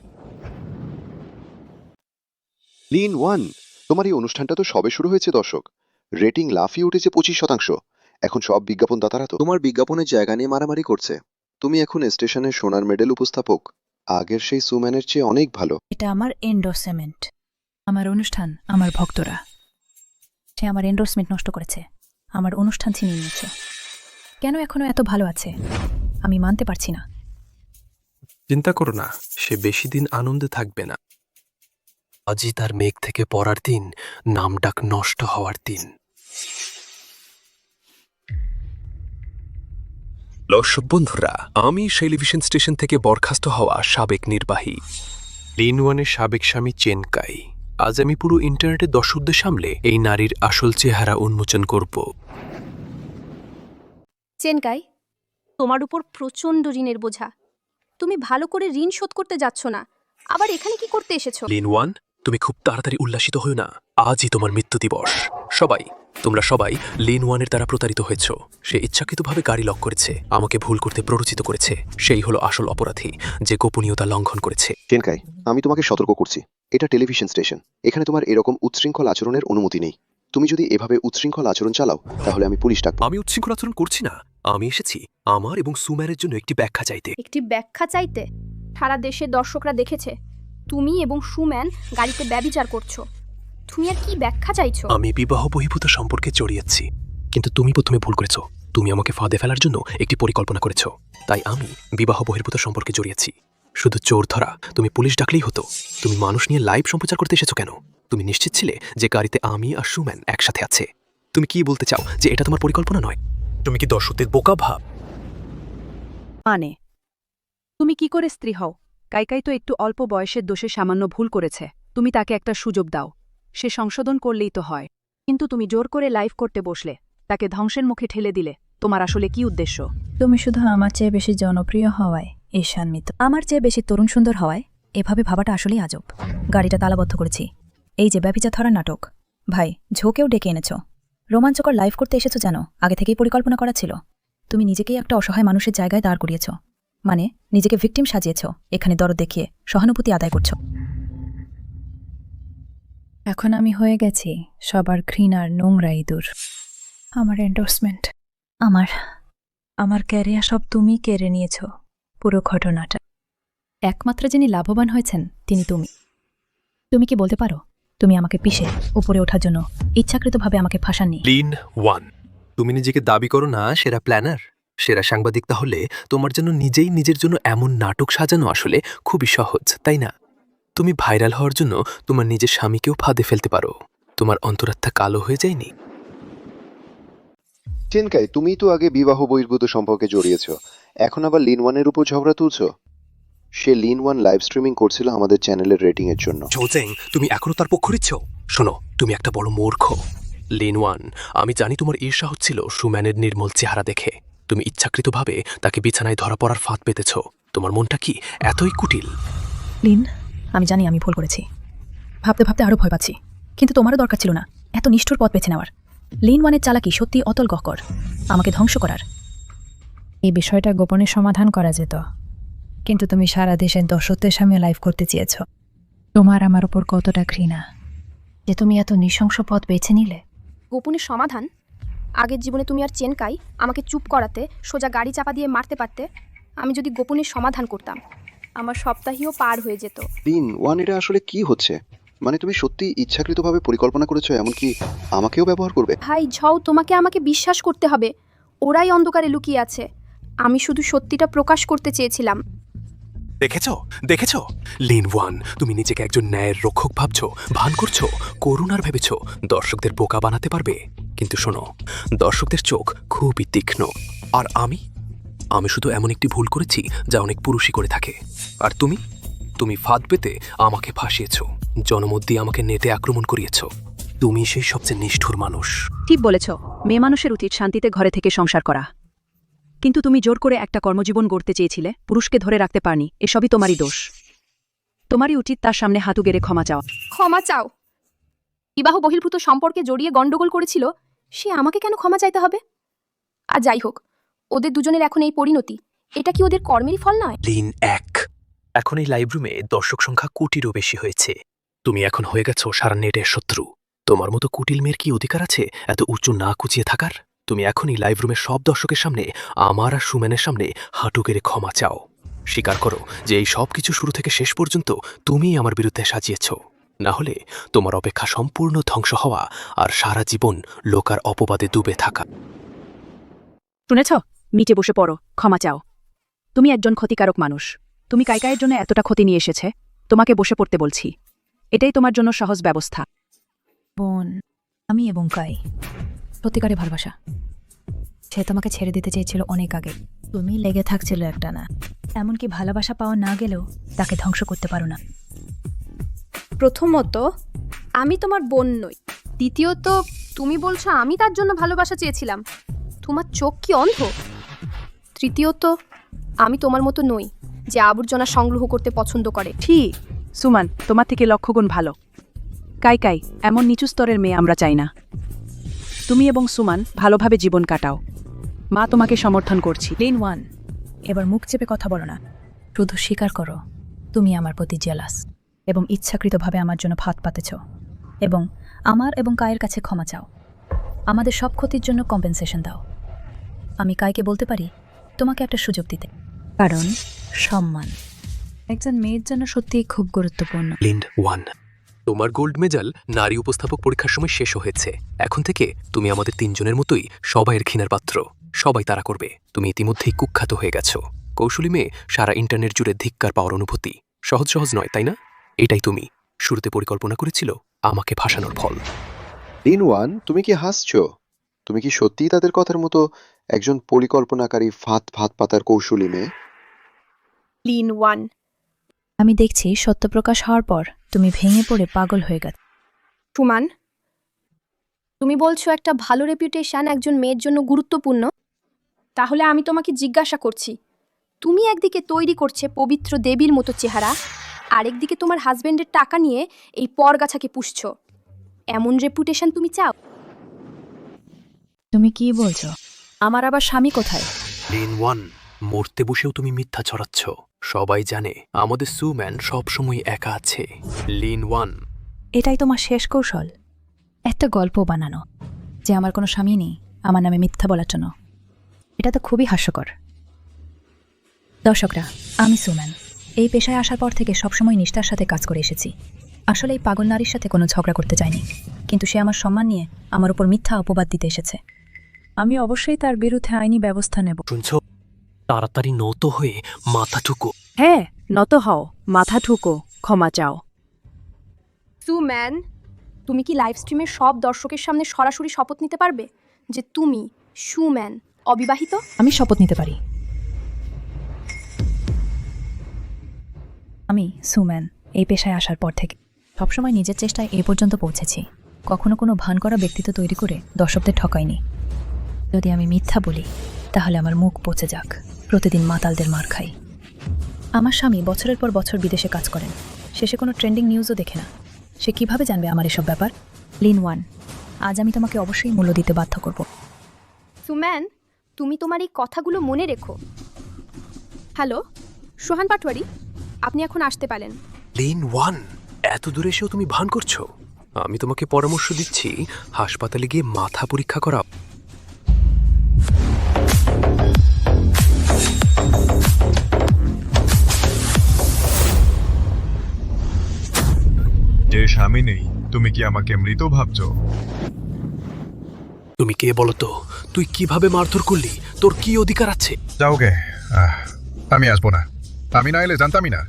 লিন ওয়ান, তোমার এই অনুষ্ঠানটা তো সবে শুরু হয়েছে দর্শক। রেটিং লাফিয়ে উঠেছে 25%। এখন সব বিজ্ঞাপনদাতারা তো তোমার বিজ্ঞাপনের জায়গা নিয়ে মারামারি করছে। তুমি এখন স্টেশনের সোনার মেডেল উপস্থাপক। আগের সেই সুম্যানের চেয়ে অনেক ভালো। এটা আমার এন্ডোর্সমেন্ট, আমার অনুষ্ঠান, আমার ভক্তরা। সে আমার এন্ডোর্সমেন্ট নষ্ট করেছে, আমার অনুষ্ঠান ছিনিয়ে নিয়েছে। কেন এখনো এত ভালো আছে আমি মানতে পারছি না। চিন্তা করো না, সে বেশি দিন আনন্দে থাকবে না। আজই তার মেঘ থেকে পড়ার দিন, নামডাক নষ্ট হওয়ার দিন। দর্শক বন্ধুরা, আমি টেলিভিশন স্টেশন থেকে বরখাস্ত হওয়া সাবেক নির্বাহী লিন ওয়ানের সাবেক স্বামী চেনকাই। আজ আমি পুরো ইন্টারনেটের দর্শকদের সামলে এই নারীর আসল চেহারা উন্মোচন করব। চেনকাই, তোমার উপর প্রচণ্ড ঋণের বোঝা। তুমি ভালো করে ঋণ শোধ করতে যাচ্ছ না, আবার এখানে কি করতে এসেছো? লিন ওয়ান, তুমি খুব তাড়াতাড়ি উল্লাসিত হও না। আজই তোমার মৃত্যু দিবস। তোমরা সবাই লিন ওয়ানের দ্বারা প্রতারিত হয়েছ। সে ইচ্ছাকৃতভাবে গাড়ি লক করেছে, আমাকে ভুল করতে প্ররোচিত করেছে। সেই হলো আসল অপরাধী, যে গোপনীয়তা লঙ্ঘন করেছে। চেনকাই, আমি তোমাকে সতর্ক করছি, এটা টেলিভিশন স্টেশন। এখানে তোমার এরকম উচ্ছৃঙ্খল আচরণের অনুমতি নেই। তুমি যদি এভাবে উচ্ছৃঙ্খল আচরণ চালাও তাহলে আমি পুলিশ ডাকবো। আমি উচ্ছৃঙ্খল আচরণ করছি না। আমি এসেছি আমার এবং সুম্যানের জন্য একটি ব্যাখ্যা চাইতে। একটি ব্যাখ্যা চাইতে? সারা দেশের দর্শকরা দেখেছে তুমি এবং সুম্যান গাড়িতে ব্যভিচার করছো। তুমি আর কি ব্যাখ্যা চাইছো? আমি বিবাহ বহির্ভূত সম্পর্কে জড়িয়েছি, কিন্তু তুমি প্রথমে ভুল করেছো। তুমি আমাকে ফাঁদে ফেলার জন্য একটি পরিকল্পনা করেছো, তাই আমি বিবাহ বহির্ভূত সম্পর্কে জড়িয়েছি। শুধু চোর ধরা, তুমি পুলিশ ডাকলেই হতো। তুমি মানুষ নিয়ে লাইভ সম্প্রচার করতে এসেছো কেন? তুমি নিশ্চিত ছিলে যে গাড়িতে আমি আর সুম্যান একসাথে আছে? তুমি কি বলতে চাও যে এটা তোমার পরিকল্পনা নয়? তুমি কি দর্শকদের বোকা ভাব? মানে তুমি কি করে স্ত্রী হও? কাইকাই তো একটু অল্প বয়সের দোষে সামান্য ভুল করেছে, তুমি তাকে একটা সুযোগ দাও, সে সংশোধন করলেই তো হয়। কিন্তু তুমি জোর করে লাইভ করতে বসলে, তাকে ধ্বংসের মুখে ঠেলে দিলে। তোমার আসলে কি উদ্দেশ্য? তুমি শুধু আমার চেয়ে বেশি জনপ্রিয় হওয়ায় ঈর্ষান্বিত, আমার চেয়ে বেশি তরুণ সুন্দর হওয়ায়। এভাবে ভাবাটা আসলেই আজব। গাড়িটা তালাবদ্ধ করেছি, এই যে ব্যভিচার ধরার নাটক। ভাই, ঝোঁকেও ডেকে এনেছো। রোমাঞ্চকর লাইভ করতে এসেছো যেন আগে থেকেই পরিকল্পনা করা ছিল। তুমি নিজেকেই একটা অসহায় মানুষের জায়গায় দাঁড় করিয়েছ, মানে নিজেকে ভিকটিম সাজিয়েছ। এখানে দরদ দেখিয়ে সহানুভূতি আদায় করছো। এখন আমি হয়ে গেছি সবার ঘৃণার নোংরা ইঁদুর। আমার এন্ডোর্সমেন্ট, আমার ক্যারিয়ার সব তুমি কেড়ে নিয়েছ। পুরো ঘটনাটা একমাত্র যিনি লাভবান হয়েছেন তিনি তুমি। তুমি কি বলতে পারো তুমি আমাকে পিষে উপরে ওঠার জন্য ইচ্ছাকৃতভাবে আমাকে ফাঁসাননি? লিন ওয়ান, তুমি নিজেকে দাবি করো না সেরা প্ল্যানার, সেরা সাংবাদিক, তাহলে তোমার জন্য নিজেই নিজের জন্য এমন নাটক সাজানো আসলে খুবই সহজ, তাই না? তুমি ভাইরাল হওয়ার জন্য তোমার নিজের স্বামীকেও ফাঁদে ফেলতে পারো। তোমার অন্তরাত্মা কালো হয়ে যায়নি? চেনকাই, তুমি তো আগে বিবাহ বহির্ভূত সম্পর্কে জড়িয়েছ, এখন আবার লিন ওয়ানের উপর ঝগড়া তুলছো। সে লিন ওয়ান লাইভ স্ট্রিমিং করছিল আমাদের চ্যানেলের রেটিং এর জন্য। জোজেং, তুমি এখনো তার পক্ষ নিচ্ছ? শোনো, তুমি একটা বড় মূর্খ। লিন ওয়ান, আমি জানি তোমার ঈর্ষা হচ্ছিল সুম্যানের নির্মল চেহারা দেখে। তুমি ইচ্ছাকৃতভাবে তাকে বিছানায় ধরা পড়ার ফাঁদ পেতেছ। তোমার মনটা কি এতই কুটিল? লিন, আমি জানি আমি ভুল করেছি। ভাবতে ভাবতে আরও ভয় পাচ্ছি, কিন্তু তোমারও দরকার ছিল না এত নিষ্ঠুর পথ বেছে নেওয়ার। লিন ওয়ানের চালাকি সত্যি অতল গহ্বর, আমাকে ধ্বংস করার। এই বিষয়টা গোপনে সমাধান করা যেত, কিন্তু তুমি সারা দেশের দর্শকদের সামনে লাইভ করতে চেয়েছ। তোমার আমার উপর কতটা ঘৃণা যে তুমি এত নৃশংস পথ বেছে নিলে। গোপনে সমাধান? আগের জীবনে তুমি আর চেনকাই আমাকে চুপ করাতে সোজা গাড়ি চাপা দিয়ে মারতে পারতে। আমি যদি গোপনে সমাধান করতাম, আমার সপ্তাহেও পার হয়ে যেত। লিন ওয়ান, এটা আসলে কি হচ্ছে? মানে তুমি সত্যি ইচ্ছাকৃতভাবে পরিকল্পনা করেছো এমনকি আমাকেও ব্যবহার করবে? ভাই ঝাও, তোমাকে আমাকে বিশ্বাস করতে হবে। ওরাই অন্ধকারে লুকিয়ে আছে, আমি শুধু সত্যিটা প্রকাশ করতে চেয়েছিলাম। দেখেছো লিন ওয়ান, তুমি নিজেকে একজন ন্যায়ের রক্ষক ভাবছো, ভান করছো, করুণার ভেবেছো দর্শকদের বোকা বানাতে পারবে। কিন্তু শোনো, দর্শকদের চোখ খুবই তীক্ষ্ণ। আর আমি শুধু এমন একটি ভুল করেছি যা অনেক পুরুষই করে থাকে। আর তুমি ফাঁদ পেতে আমাকে ফাঁসিয়েছো, জনমত দিয়ে আমাকে নেটে আক্রমণ করিয়েছো। তুমি সেই সবচেয়ে নিষ্ঠুর মানুষ। ঠিক বলেছ, মেয়ে মানুষের উচিত শান্তিতে ঘরে থেকে সংসার করা। কিন্তু তুমি জোর করে একটা কর্মজীবন গড়তে চেয়েছিলে, পুরুষকে ধরে রাখতে পারনি। এসবই তোমারই দোষ। তোমারই উচিত তার সামনে হাঁটু গেড়ে ক্ষমা চাও। ক্ষমা চাও? বিবাহ বহির্ভূত সম্পর্কে জড়িয়ে গন্ডগোল করেছিল, সে আমাকে কেন ক্ষমা চাইতে হবে? আর যাই হোক, ওদের দুজনের এখন এই পরিণতি, এটা কি ওদের কর্মেরই ফল নয়? লিন এক, এখন এই লাইভ রুমে দর্শক সংখ্যা কোটিরও বেশি হয়েছে। তুমি এখন হয়ে গেছো সারা নেটের শত্রু। তোমার মতো কুটিল মেয়ের কি অধিকার আছে এত উচ্চ না কুচিয়ে থাকার? তুমি এখনই লাইভ রুমের সব দর্শকের সামনে আমার আর সুমেনের সামনে হাঁটু গেড়ে ক্ষমা চাও। স্বীকার করো যে এই সব কিছু শুরু থেকে শেষ পর্যন্ত তুমিই আমার বিরুদ্ধে সাজিয়েছ। না হলে তোমার অপেক্ষা সম্পূর্ণ ধ্বংস হওয়া আর সারা জীবন লোকার অপবাদে ডুবে থাকা। শুনেছ? নিচে বসে পড়ো, ক্ষমা চাও। তুমি একজন ক্ষতিকারক মানুষ। তুমি কাইকায়ের জন্য এতটা ক্ষতি নিয়ে এসেছে, তোমাকে বসে পড়তে বলছি। এটাই তোমার জন্য সহজ ব্যবস্থা। বোন, আমি এবং কাই সত্যিকারে ভালোবাসা। সে তোমাকে ছেড়ে দিতে চেয়েছিল অনেক আগে। তুমি লেগে থাকছিল একটা না। এমনকি ভালোবাসা পাওয়া না গেলেও তাকে ধ্বংস করতে পারো না। প্রথমত, আমি তোমার বোন নই। দ্বিতীয়ত, তুমি বলছো আমি তার জন্য ভালোবাসা চেয়েছিলাম। তোমার চোখ কি অন্ধ? তৃতীয়ত, আমি তোমার মতো নই যে আবর্জনা সংগ্রহ করতে পছন্দ করে। ঠিক, সুমান তোমার থেকে লক্ষগুণ ভালো। কাই, এমন নিচু স্তরের মেয়ে আমরা চাই না। তুমি এবং সুমান ভালোভাবে জীবন কাটাও। মা তোমাকে সমর্থন করছি। লিন ওয়ান, এবার মুখ চেপে কথা বলো না। শুধু স্বীকার করো তুমি আমার প্রতি জেলাস এবং ইচ্ছাকৃতভাবে আমার জন্য ফাঁদ পাতেছ, এবং আমার এবং কায়ের কাছে ক্ষমা চাও। আমাদের সব ক্ষতির জন্য কম্পেনসেশন দাও। আমি কাইকে বলতে পারি তোমাকে একটা সুযোগ দিতে, কারণ সম্মান একজন মেয়ের জন্য সত্যিই খুব গুরুত্বপূর্ণ। লিন্ড ওয়ান, তোমার গোল্ড মেডাল নারী উপস্থাপক পরীক্ষার সময় শেষ হয়েছে। এখন থেকে তুমি আমাদের তিনজনের মতোই সবাইয়ের ঘৃণার পাত্র। সবাই তারা করবে। তুমি ইতিমধ্যেই কুখ্যাত হয়ে গেছো। কৌশলী মেয়ে, সারা ইন্টারনেট জুড়ে ধিক্কার পাওয়ার অনুভূতি সহজ সহজ নয়, তাই না? এটাই তুমি শুরুতে পরিকল্পনা করেছিল আমাকে ভাসানোর ফল। লিন ওয়ান, তুমি কি হাসছো? তুমি কি সত্যিই তাদের কথার মতো একজন পরিকল্পনাকারী ফাঁদ পাতার কৌশলী মেয়ে? লিন ওয়ান, আমি দেখছি সত্যপ্রকাশ হওয়ার পর তুমি ভেঙে পড়ে পাগল হয়ে গেছ। সুমান, তুমি বলছো একটা ভালো রেপুটেশন একজন মেয়ের জন্য গুরুত্বপূর্ণ। তাহলে আমি তোমাকে জিজ্ঞাসা করছি, তুমি একদিকে তৈরি করছে পবিত্র দেবীর মতো চেহারা, আরেকদিকে তোমার হাজবেন্ডের টাকা নিয়ে এই পরগাছাকে পুষছো। এমন রেপুটেশন তুমি চাও? তুমি কি বলছো? আমার আবার স্বামী কোথায়? লিন ওয়ান, মরতে বসেও তুমি মিথ্যা ছড়াচ্ছ। সবাই জানে আমাদের সুম্যান সবসময় একা আছে। লিন ওয়ান, এটাই তোমার শেষ কৌশল? একটা গল্প বানানো যে আমার কোনো স্বামী নেই আমার নামে মিথ্যা বলার জন্য। এটা তো খুবই হাস্যকর। দর্শকরা, আমি সুম্যান। এই পেশায় আসার পর থেকে সবসময় নিষ্ঠার সাথে কাজ করে এসেছি। আসলে এই পাগল নারীর সাথে কোনো ঝগড়া করতে চাইনি, কিন্তু সে আমার সম্মান নিয়ে আমার উপর মিথ্যা অপবাদ দিতে এসেছে। আমি অবশ্যই তার বিরুদ্ধে আইনি ব্যবস্থা নেব। শুনছো? তাড়াতাড়ি নত হয়ে মাথা ঠুকো। হ্যাঁ, নত হও, মাথা ঠুকো, ক্ষমা চাও। সুম্যান, তুমি কি লাইভ স্ট্রিমের সব দর্শকের সামনে সরাসরি শপথ নিতে পারবে যে তুমি সুম্যান অবিবাহিত? আমি শপথ নিতে পারি। আমি সুম্যান এই পেশায় আসার পর থেকে সবসময় নিজের চেষ্টায় এ পর্যন্ত পৌঁছেছি। কখনো কোনো ভান করা ব্যক্তিত্ব তৈরি করে দর্শকদের ঠকাইনি। যদি আমি মিথ্যা বলি তাহলে আমার মুখ পচে যাক। প্রতিদিন মাতালদের মার খাই। আমার স্বামী বছরের পর বছর বিদেশে কাজ করেন, শেষে কোনো ট্রেন্ডিং নিউজও দেখে না। সে কিভাবে জানবে আমার এসব ব্যাপার? লিন ওয়ান, আজ আমি তোমাকে অবশ্যই মূল্য দিতে বাধ্য করব। সুম্যান, তুমি তোমার এই কথাগুলো মনে রেখো। হ্যালো, সোহান পাটওয়ারি, আপনি এখন আসতে পারেন। লিন ওয়ান, এত দূরে এসেও তুমি ভান করছো? আমি তোমাকে পরামর্শ দিচ্ছি হাসপাতালে গিয়ে মাথা পরীক্ষা করাও। যে স্বামী নেই, তুমি কি আমাকে মৃত ভাবছো? তুমি কে বলো তো? তুই কিভাবে মারধর করলি? তোর কি অধিকার আছে? যাও গে, আমি আসবো না। আমি না এলে জানতামই না।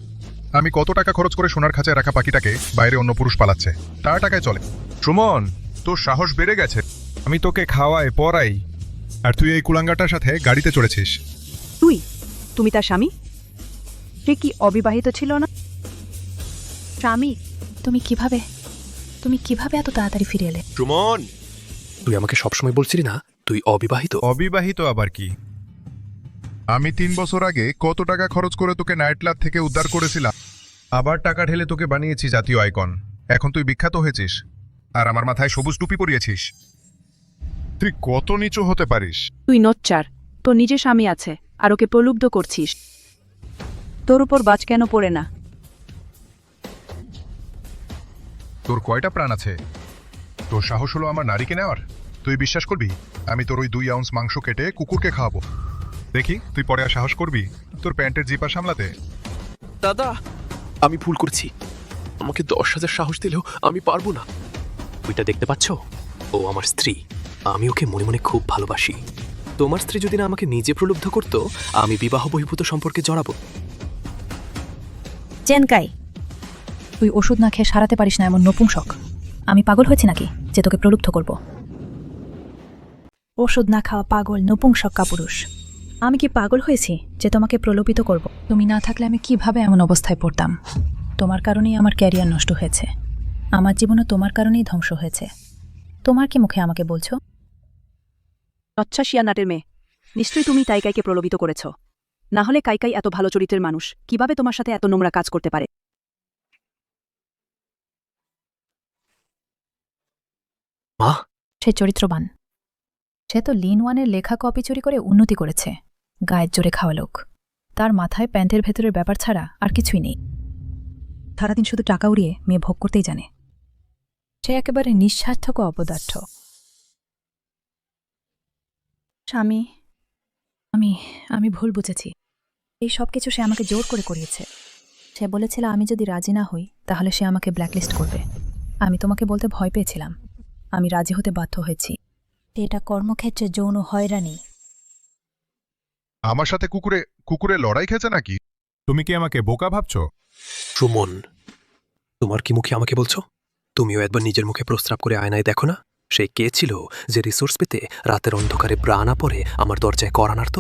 আমি কত টাকা খরচ করে সোনার খাঁচায় রাখা পাখিটাকে বাইরে অন্য পুরুষ পালাচ্ছে। তার টাকায় চলে। সুমন, তোর সাহস বেড়ে গেছে। আমি তোকে খাওয়াই পড়াই, আর তুই এই কুলাঙ্গাটার সাথে গাড়িতে চড়েছিস। তুমি তার স্বামী? সে কি অবিবাহিত ছিল না? স্বামী, তুমি কিভাবে এত তাড়াতাড়ি ফিরে এলে? সুমন, তুই আমাকে সবসময় বলছিলি না তুই অবিবাহিত? অবিবাহিত আবার কি? আমি 3 বছর আগে কত টাকা খরচ করে তোকে নাইট ক্লাব থেকে উদ্ধার করেছিলাম। আবার টাকা ঢেলে তোকে বানিয়েছি জাতীয় আইকন। এখন তুই বিখ্যাত হয়েছিস আর আমার মাথায় সবুজ টুপি পরিয়েছিস। তুই কত নিচু হতে পারিস? তুই নচ্চার। তোর নিজের স্বামী আছে আর ওকে প্রলুব্ধ করছিস। তোর উপর বাজ কেন পড়ে না? তোর কয়টা প্রাণ আছে? তোর সাহস হলো আমার নারীকে নেওয়ার? তুই বিশ্বাস করবি আমি তোর ওই 2 আউন্স মাংস কেটে কুকুরকে খাওয়াবো? দেখি তুই পরে আর সাহস করবি তোর প্যান্টের জিপা সামলাতে? দাদা, আমি ভুল করছি। আমাকে 10,000 সাহস দিলেও আমি পারবো না। ওইটা দেখতে পাচ্ছ? ও আমার স্ত্রী। আমি ওকে মনে মনে খুব ভালোবাসি। তোমার স্ত্রী যদি না আমাকে নিজে প্রলুব্ধ করতো, আমি বিবাহ বহির্ভূত সম্পর্কে জড়াবো। চেনকাই, তুই ওষুধ না খেয়ে সারাতে পারিস না এমন নপুংসক। আমি পাগল হয়েছি নাকি যে তোকে প্রলুব্ধ করব? ওষুধ না খাওয়া পাগল নপুংসক কাপুরুষ। আমি কি পাগল হয়েছি যে তোমাকে প্রলোভিত করব? তুমি না থাকলে আমি কিভাবে এমন অবস্থায় পড়তাম? তোমার কারণেই আমার ক্যারিয়ার নষ্ট হয়েছে। আমার জীবনও তোমার কারণেই ধ্বংস হয়েছে। তোমার কি মুখে আমাকে বলছো? আচ্ছা শিয়ানাটের মেয়ে, নিশ্চয়ই তুমি কাইকাইকে প্রলোভিত করেছ। না হলে কাইকাই এত ভালো চরিত্রের মানুষ কিভাবে তোমার সাথে এত নোংরা কাজ করতে পারে? মা, সে চরিত্রবান। সে তো লিন ওয়ানের লেখা কপি চুরি করে উন্নতি করেছে। গায়ের জোরে খাওয়া লোক। তার মাথায় প্যান্টের ভেতরের ব্যাপার ছাড়া আর কিছুই নেই। সারাদিন শুধু টাকা উড়িয়ে মেয়ে ভোগ করতেই জানে। সে একেবারে নিঃস্বার্থক ও অপদার্থ। স্বামী, আমি ভুল বুঝেছি। এই সব কিছু সে আমাকে জোর করে করিয়েছে। সে বলেছিল আমি যদি রাজি না হই তাহলে সে আমাকে ব্ল্যাকলিস্ট করবে। আমি তোমাকে বলতে ভয় পেয়েছিলাম। আমি রাজি হতে বাধ্য হয়েছি। এটা কর্মক্ষেত্রে যৌন হয়রানি। আমার সাথে কুকুরে লড়াই খেয়েছে নাকি? তুমি কি আমাকে বোকা ভাবছো? সুমন, তোমার কি মুখে আমাকে বলছো? তুমিও একবার নিজের মুখে প্রস্রাব করে আয়নায় দেখো না। সে কে ছিল যে রিসোর্স পেতে রাতের অন্ধকারে ব্রা না পরে আমার দরজায় কড়া নাড়ত?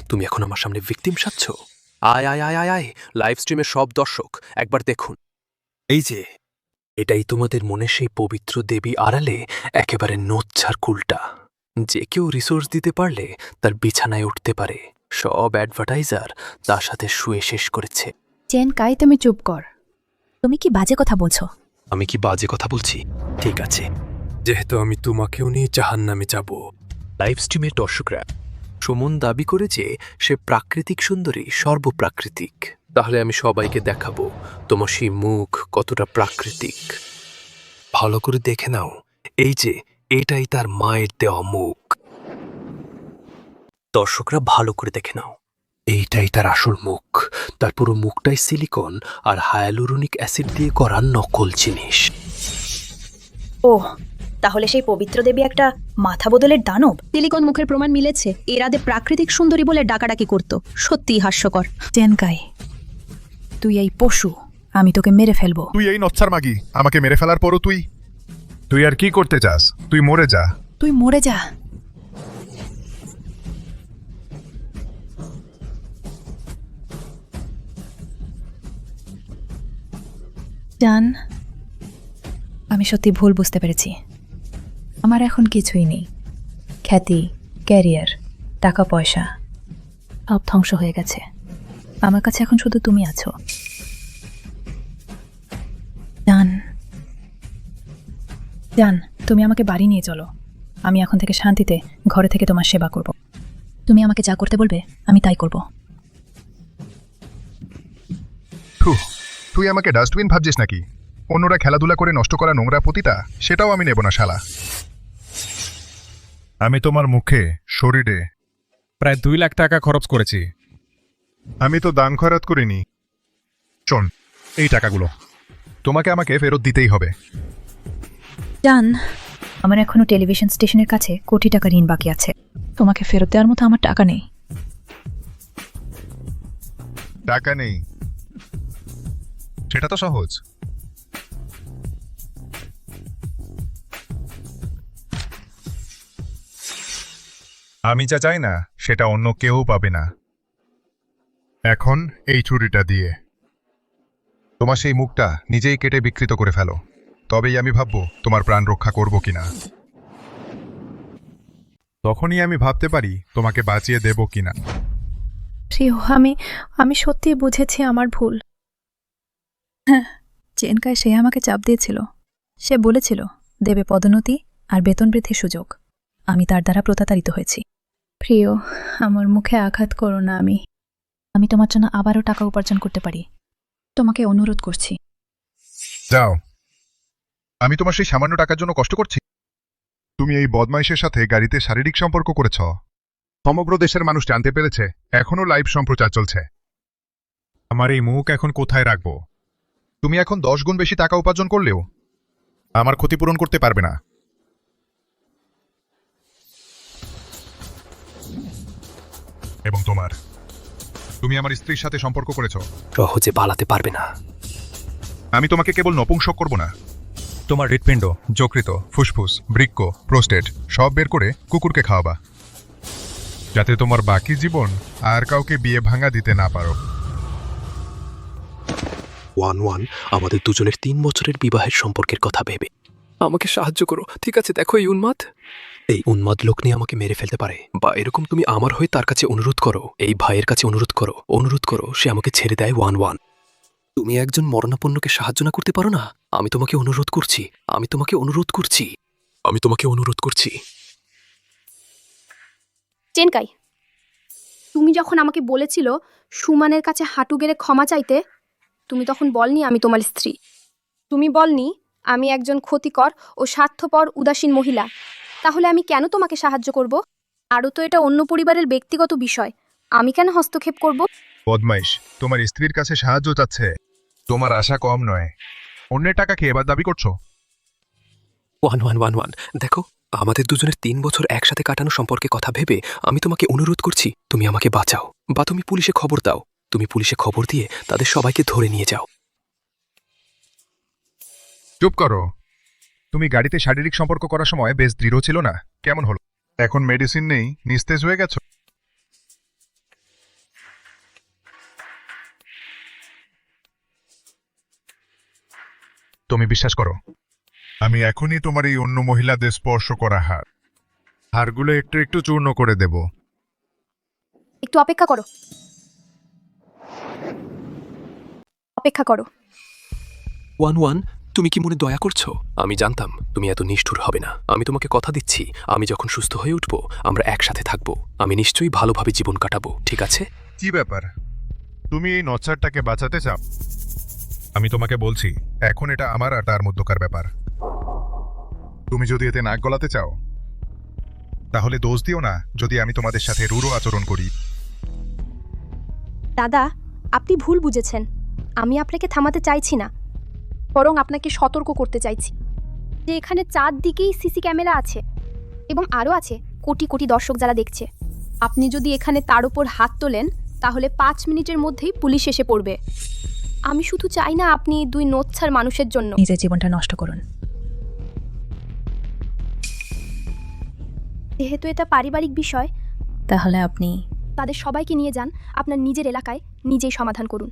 তুমি এখন আমার সামনে ভিকটিম সাজছ? আয় আয় আয় আয় আয়, লাইভ স্ট্রিমের সব দর্শক একবার দেখুন। এই যে, এটাই তোমাদের মনে সেই পবিত্র দেবী আড়ালে একেবারে নোচ্ছার কুলটা। যে কেউ রিসোর্স দিতে পারলে তার বিছানায় উঠতে পারে। সব অ্যাডভার্টাইজার তার সাথে শুয়ে শেষ করেছে। চেনকাই, তুমি চুপ কর। তুমি কি বাজে কথা বলছো? আমি কি বাজে কথা বলছি? ঠিক আছে, যেহেতু আমি তোমাকেও নিয়ে জাহান্নামে যাব। লাইভ স্ট্রিমের দর্শকরা, সুমন দাবি করে যে সে প্রাকৃতিক সুন্দরী, সর্বপ্রাকৃতিক। তাহলে আমি সবাইকে দেখাবো তোমার সেই মুখ কতটা প্রাকৃতিক। ভালো করে দেখে নাও, এই যে এটাই তার মায়ের দেওয়া মুখ। দর্শকরা ভালো করে দেখে নাও, এইটাই তার আসল মুখ। তার পুরো মুখটাই সিলিকন আর হায়ালুরোনিক অ্যাসিড দিয়ে করা নকল জিনিস। ওহ, তাহলে সেই পবিত্র দেবী একটা মাথা বদলের দানব। সিলিকন মুখের প্রমাণ মিলেছে। এরাদে প্রাকৃতিক সুন্দরী বলে ডাকাডাকি করত। সত্যিই হাস্যকর। চেনকাই, তুই এই পশু। আমি তোকে মেরে ফেলবো। তুই এই নচ্ছার মাগি, আমাকে মেরে ফেলার পরও তুই আর কি করতে চাস? তুই মরে যা। তুই মরে যা। জান, আমি সত্যি ভুল বুঝতে পেরেছি। আমার এখন কিছুই নেই। খ্যাতি, ক্যারিয়ার, টাকা পয়সা সব ধ্বংস হয়ে গেছে। আমার কাছে এখন শুধু তুমি আছো। জান, তুমি আমাকে বাড়ি নিয়ে চলো। আমি এখন থেকে শান্তিতে ঘরে থেকে তোমার সেবা করব। তুমি আমাকে যা করতে বলবে আমি তাই করব। তুই আমাকে ডাস্টবিন ভাবছিস নাকি? অন্যরা খেলাধুলা করে নষ্ট করা নোংরা পতিতা, সেটাও আমি নেব না শালা। আমি তোমার মুখে, শরীরে প্রায় 2 লাখ টাকা খরচ করেছি। আমি তো দান খয়রাত করিনি। শোন, এই টাকাগুলো তোমাকে আমাকে ফেরত দিতেই হবে। জান, আমার এখনো টেলিভিশন স্টেশনের কাছে কোটি টাকা ঋণ বাকি আছে। তোমাকে ফেরত দেওয়ার মতো আমার টাকা নেই। টাকা নেই? সেটা তো সহজ। আমি যা চাই না সেটা অন্য কেউ পাবে না। এখন এই ছুরিটা দিয়ে তোমার সেই মুখটা নিজেই কেটে বিকৃত করে ফেলো, তবেই আমি ভাববো তোমার প্রাণ রক্ষা করব কিনা। তখনই আমি ভাবতে পারি তোমাকে বাঁচিয়ে দেব কিনা। প্রিয়, আমি সত্যি বুঝেছি আমার ভুল। হ্যাঁ, চেনকায় সে আমাকে চাপ দিয়েছিল। সে বলেছিল দেবে পদোন্নতি আর বেতন বৃদ্ধির সুযোগ। আমি তার দ্বারা প্রতারিত হয়েছি। প্রিয়, আমার মুখে আঘাত করো না। আমি তোমার জন্য আবারও টাকা উপার্জন করতে পারি। তোমাকে অনুরোধ করছি। যাও, আমি তোমার সেই সামান্য টাকার জন্য কষ্ট করছি? তুমি এই বদমাইশের সাথে গাড়িতে শারীরিক সম্পর্ক করেছ। সমগ্র দেশের মানুষ জানতে পেরেছে, এখনো লাইভ সম্প্রচার চলছে। আমার এই মুখ এখন কোথায় রাখবো? তুমি এখন 10 গুণ বেশি টাকা উপার্জন করলেও আমার ক্ষতিপূরণ করতে পারবে না। এবং তুমি আমার স্ত্রীর সাথে সম্পর্ক করেছ। সহজে পালাতে পারবে না। আমি তোমাকে কেবল নপুংসক করব না, তোমার হৃৎপিণ্ড, যকৃত, ফুসফুস, বৃক্ক, প্রোস্টেট সব বের করে কুকুরকে খাওয়াবা, যাতে তোমার বাকি জীবন আর কাউকে বিয়ে ভাঙা দিতে না পারো। 1-1 আমাদের দুজনের 3 বছরের বিবাহের সম্পর্কের কথা ভেবে আমাকে সাহায্য করো, ঠিক আছে? দেখো এই উন্মাদ লোক নিয়ে আমাকে মেরে ফেলতে পারে, বা এরকম তুমি আমার হয়ে তার কাছে অনুরোধ করো, এই ভাইয়ের কাছে অনুরোধ করো সে আমাকে ছেড়ে দেয়। 1-1 তুমি একজন মরণাপন্নকে সাহায্য না করতে পারো না? আমি তোমাকে অনুরোধ করছি। চেনকাই, তুমি যখন আমাকে বলেছিল সুমানের কাছে হাঁটু গেড়ে ক্ষমা চাইতে, তুমি তখন বলনি আমি তোমার স্ত্রী। তুমি বলনি আমি একজন ক্ষতিকর ও স্বার্থপর উদাসীন মহিলা। তাহলে আমি কেন তোমাকে সাহায্য করব? আরও তো এটা অন্য পরিবারের ব্যক্তিগত বিষয়, আমি কেন হস্তক্ষেপ করব? বদমাইশ তোমার স্ত্রীর কাছে সাহায্য চাচ্ছে, তোমার আশা কম নয়। অন্যের টাকা খেয়ে এবার দাবি করছো? 1-1 দেখো, আমাদের দুজনের 3 বছর একসাথে কাটানো সম্পর্কে কথা ভেবে আমি তোমাকে অনুরোধ করছি, তুমি আমাকে বাঁচাও, বা তুমি পুলিশে খবর দাও। তুমি পুলিশে খবর দিয়ে তাদের সবাইকে ধরে নিয়ে যাও। চুপ করো। তুমি গাড়িতে শারীরিক সম্পর্ক করার সময় বেশ দৃঢ় ছিল না, কেমন হলো? এখন মেডিসিন নেই, নিস্তেজ হয়ে গেছো। তুমি বিশ্বাস করো, আমি এখনই তোমার এই অন্য মহিলাদের স্পর্শ করা হাড়গুলো একটু একটু চূর্ণ করে দেব। একটু অপেক্ষা করো। 1-1 তুমি কি মনে দয়া করছো? আমি জানতাম তুমি এত নিষ্ঠুর হবে না। আমি তোমাকে কথা দিচ্ছি, আমি যখন সুস্থ হয়ে উঠব আমরা একসাথে থাকবো। আমি নিশ্চয়ই ভালোভাবে জীবন কাটাবো, ঠিক আছে? কি ব্যাপার, তুমি এই নচ্ছারটাকে বাঁচাতে চাও? আমি তোমাকে বলছি, এখন এটা আমার আর তার মধ্যকার ব্যাপার। তুমি যদি এতে নাক গলাতে চাও তাহলে দোষ দিও না যদি আমি তোমাদের সাথে রূঢ় আচরণ করি। দাদা, আপনি ভুল বুঝেছেন। আমি আপনাকে থামাতে চাইছি না, বরং আপনাকে সতর্ক করতে চাইছি যে এখানে 4 দিকেই সিসি ক্যামেরা আছে এবং আরও আছে কোটি কোটি দর্শক যারা দেখছে। আপনি যদি এখানে তার উপর হাত তোলেন তাহলে 5 মিনিটের মধ্যেই পুলিশ এসে পড়বে। আমি শুধু চাই না আপনি 2 নোচ্ছার মানুষের জন্য নিজের জীবনটা নষ্ট করুন। যেহেতু এটা পারিবারিক বিষয়, তাহলে আপনি তাদের সবাইকে নিয়ে যান, আপনার নিজের এলাকায় নিজেই সমাধান করুন।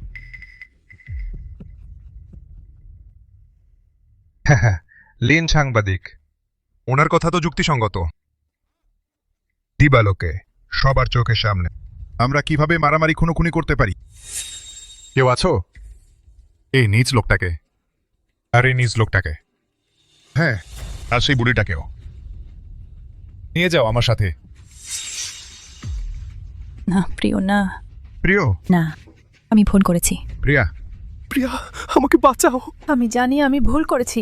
লিন সাংবাদিক, ওনার কথা তো যুক্তিসঙ্গত। দিবালোকে সবার চোখের সামনে আমরা কিভাবে মারামারি খুনোখুনি করতে পারি? কেউ আছো? এই নিজ লোকটাকে, আর এই নিজ লোকটাকে, হ্যাঁ, আর সেই বুড়িটাকেও নিয়ে যাও আমার সাথে। না প্রিয়, না প্রিয়, না, আমি ভুল করেছি। প্রিয়া, আমাকে বাঁচাও। আমি জানি আমি ভুল করেছি।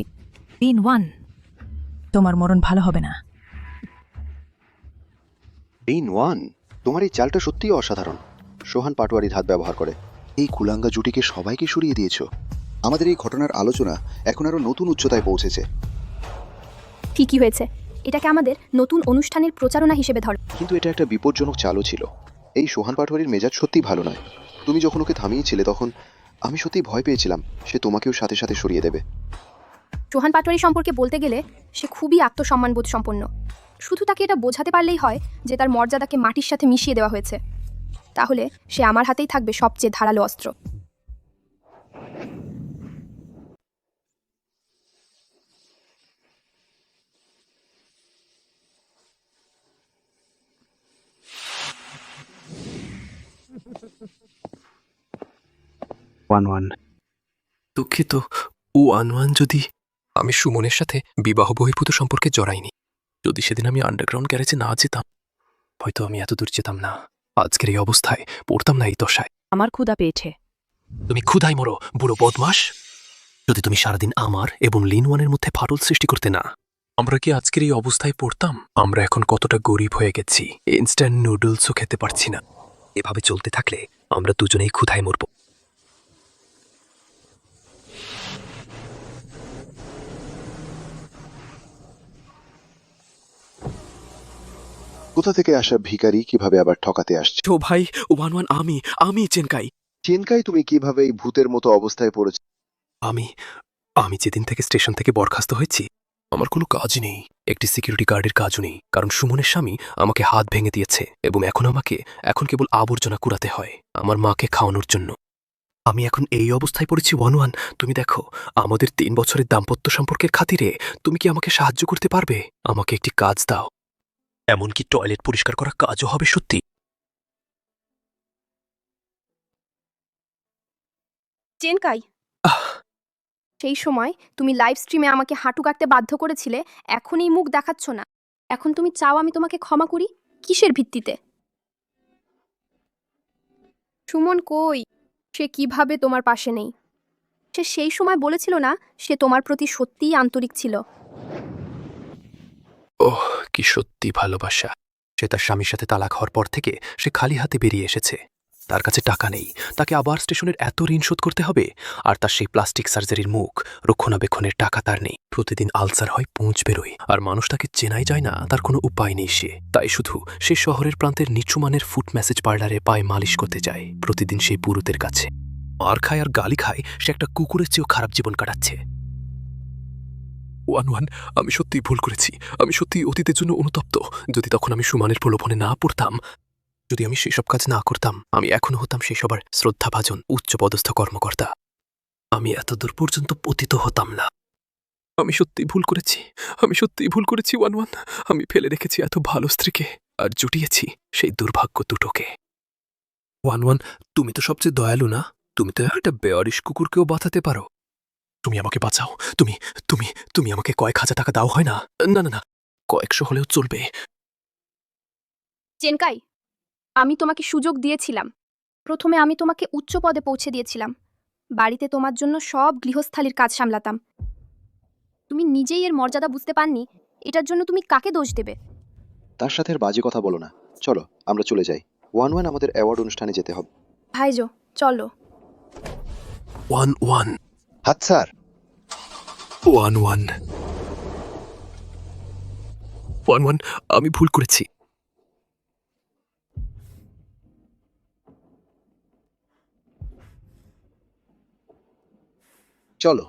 1 তোমার মরণ ভালো হবে না। 1 তোমার এই চালটা সত্যিই অসাধারণ। সোহান পাটোয়ারির হাত ব্যবহার করে এই কুলাঙ্গা জুটিকে সবাইকে সরিয়ে দিয়েছ। আমাদের এই ঘটনার আলোচনা এখন আরো নতুন উচ্চতায় পৌঁছেছে। ঠিকই হয়েছে, এটাকে আমাদের নতুন অনুষ্ঠানের প্রচারণা হিসেবে ধর। কিন্তু এটা একটা বিপজ্জনক চালও ছিল। এই সোহান পাটোয়ারির মেজাজ সত্যিই ভালো নয়। তুমি যখন ওকে থামিয়েছিলে তখন আমি সত্যিই ভয় পেয়েছিলাম সে তোমাকেও সাথে সাথে সরিয়ে দেবে। সোহান পাটোয়ারি সম্পর্কে বলতে গেলে সে খুবই আত্মসম্মানবোধ সম্পন্ন। শুধু তাকে এটা বোঝাতে পারলেই হয় যে তার মর্যাদাকে মাটির সাথে মিশিয়ে দেওয়া হয়েছে। তাহলে সে আমার হাতেই থাকবে সবচেয়ে ধারালো অস্ত্র। দুঃখিত 1-1 যদি আমি সুমনের সাথে বিবাহ বহির্ভূত সম্পর্কে জড়াইনি, যদি সেদিন আমি আন্ডারগ্রাউন্ড গ্যারেজে না যেতাম হয়তো আমি এত দূর যেতাম না। আজকের এই অবস্থায় পড়তাম না এই দশায়। আমার ক্ষুধা পেয়েছে। তুমি ক্ষুধায় মরো, বুড়ো বদমাস। যদি তুমি সারাদিন আমার এবং লিন ওয়ানের মধ্যে ফাটল সৃষ্টি করতে না। আমরা কি আজকের এই অবস্থায় পড়তাম? আমরা এখন কতটা গরিব হয়ে গেছি, ইনস্ট্যান্ট নুডলসও খেতে পারছি না। এভাবে চলতে থাকলে আমরা দুজনেই ক্ষুধায় মরব। কোথা থেকে আসা ভিখারি কিভাবে আবার ঠকাতে আসছে? তো ভাই, ওয়ান আমি চেনকাই। চেনকাই, তুমি কিভাবে এই ভূতের মতো অবস্থায় পড়েছ? আমি যেদিন থেকে স্টেশন থেকে বরখাস্ত হয়েছি, আমার কোনো কাজ নেই, একটি সিকিউরিটি গার্ডের কাজও নেই, কারণ সুমনের স্বামী আমাকে হাত ভেঙে দিয়েছে এবং এখন কেবল আবর্জনা কুড়াতে হয় আমার মাকে খাওয়ানোর জন্য। আমি এখন এই অবস্থায় পড়েছি ওয়ান। তুমি দেখো, আমাদের 3 বছরের দাম্পত্য সম্পর্কের খাতিরে তুমি কি আমাকে সাহায্য করতে পারবে? আমাকে একটি কাজ দাও, এমনকি টয়লেট পরিষ্কার করা কাজও হবে সত্যি। চেনকাই, সেই সময় তুমি লাইভ স্ট্রিমে আমাকে হাঁটু কাটতে বাধ্য করেছিলে, এখন এই মুখ দেখাচ্ছ না। এখন তুমি চাও আমি তোমাকে ক্ষমা করি? কিসের ভিত্তিতে? সুমন কই? সে কিভাবে তোমার পাশে নেই? সে সেই সময় বলেছিল না সে তোমার প্রতি সত্যিই আন্তরিক ছিল? ওহ, কি সত্যি ভালোবাসা! সে তার স্বামীর সাথে তালাক হওয়ার পর থেকে সে খালি হাতে বেরিয়ে এসেছে। তার কাছে টাকা নেই, তাকে আবার স্টেশনের এত ঋণ শোধ করতে হবে, আর তার সেই প্লাস্টিক সার্জারির মুখ রক্ষণাবেক্ষণের টাকা তার নেই। প্রতিদিন আলসার হয়, পুঁজ বেরোয়, আর মানুষ তাকে চেনাই যায় না। তার কোনো উপায় নেই, তাই শুধু সে শহরের প্রান্তের নিচু মানের ফুট ম্যাসেজ পার্লারে পায়ে মালিশ করতে যায় প্রতিদিন সেই পুরুতের কাছে। মার খায় আর গালি খায়, সে একটা কুকুরের চেয়েও খারাপ জীবন কাটাচ্ছে। ওয়ান, আমি সত্যিই ভুল করেছি। আমি সত্যিই অতীতের জন্য অনুতপ্ত। যদি তখন আমি সুমানের প্রলোভনে না পড়তাম, যদি আমি সেসব কাজ না করতাম, আমি এখনো হতাম সেই সবার শ্রদ্ধাভাজন উচ্চপদস্থ কর্মকর্তা। আমি এত দূর পর্যন্ত পতিত হতাম না। আমি সত্যিই ভুল করেছি ওয়ান। আমি ফেলে রেখেছি এত ভালো স্ত্রীকে, আর জুটিয়েছি সেই দুর্ভাগ্য দুটোকে। ওয়ান, তুমি তো সবচেয়ে দয়ালু না? তুমি তো একটা বেয়ারিশ কুকুরকেও বাঁচাতে পারো। তুমি আমাকে বাঁচাও। তুমি আমাকে কয়েক হাজার টাকা দাও, হয় না? না, কয়েকশো হলেও চলবে। চেনকাই, আমি তোমাকে সুযোগ দিয়েছিলাম। প্রথমে আমি তোমাকে উচ্চ পদে পৌঁছে দিয়েছিলাম, বাড়িতে তোমার জন্য সব গৃহস্থালির কাজ সামলাতাম। তুমি নিজেই এর মর্যাদা বুঝতে পারনি, এটার জন্য তুমি কাকে দোষ দেবে? তার সাথে আর বাজে কথা বলো না। চলো আমরা চলে যাই। ওয়ান আমাদের অ্যাওয়ার্ড অনুষ্ঠানে যেতে হবে। ভাইজো, চলো। ওয়ান হাত স্যার। ওয়ান, আমি ভুল করেছি। চলো।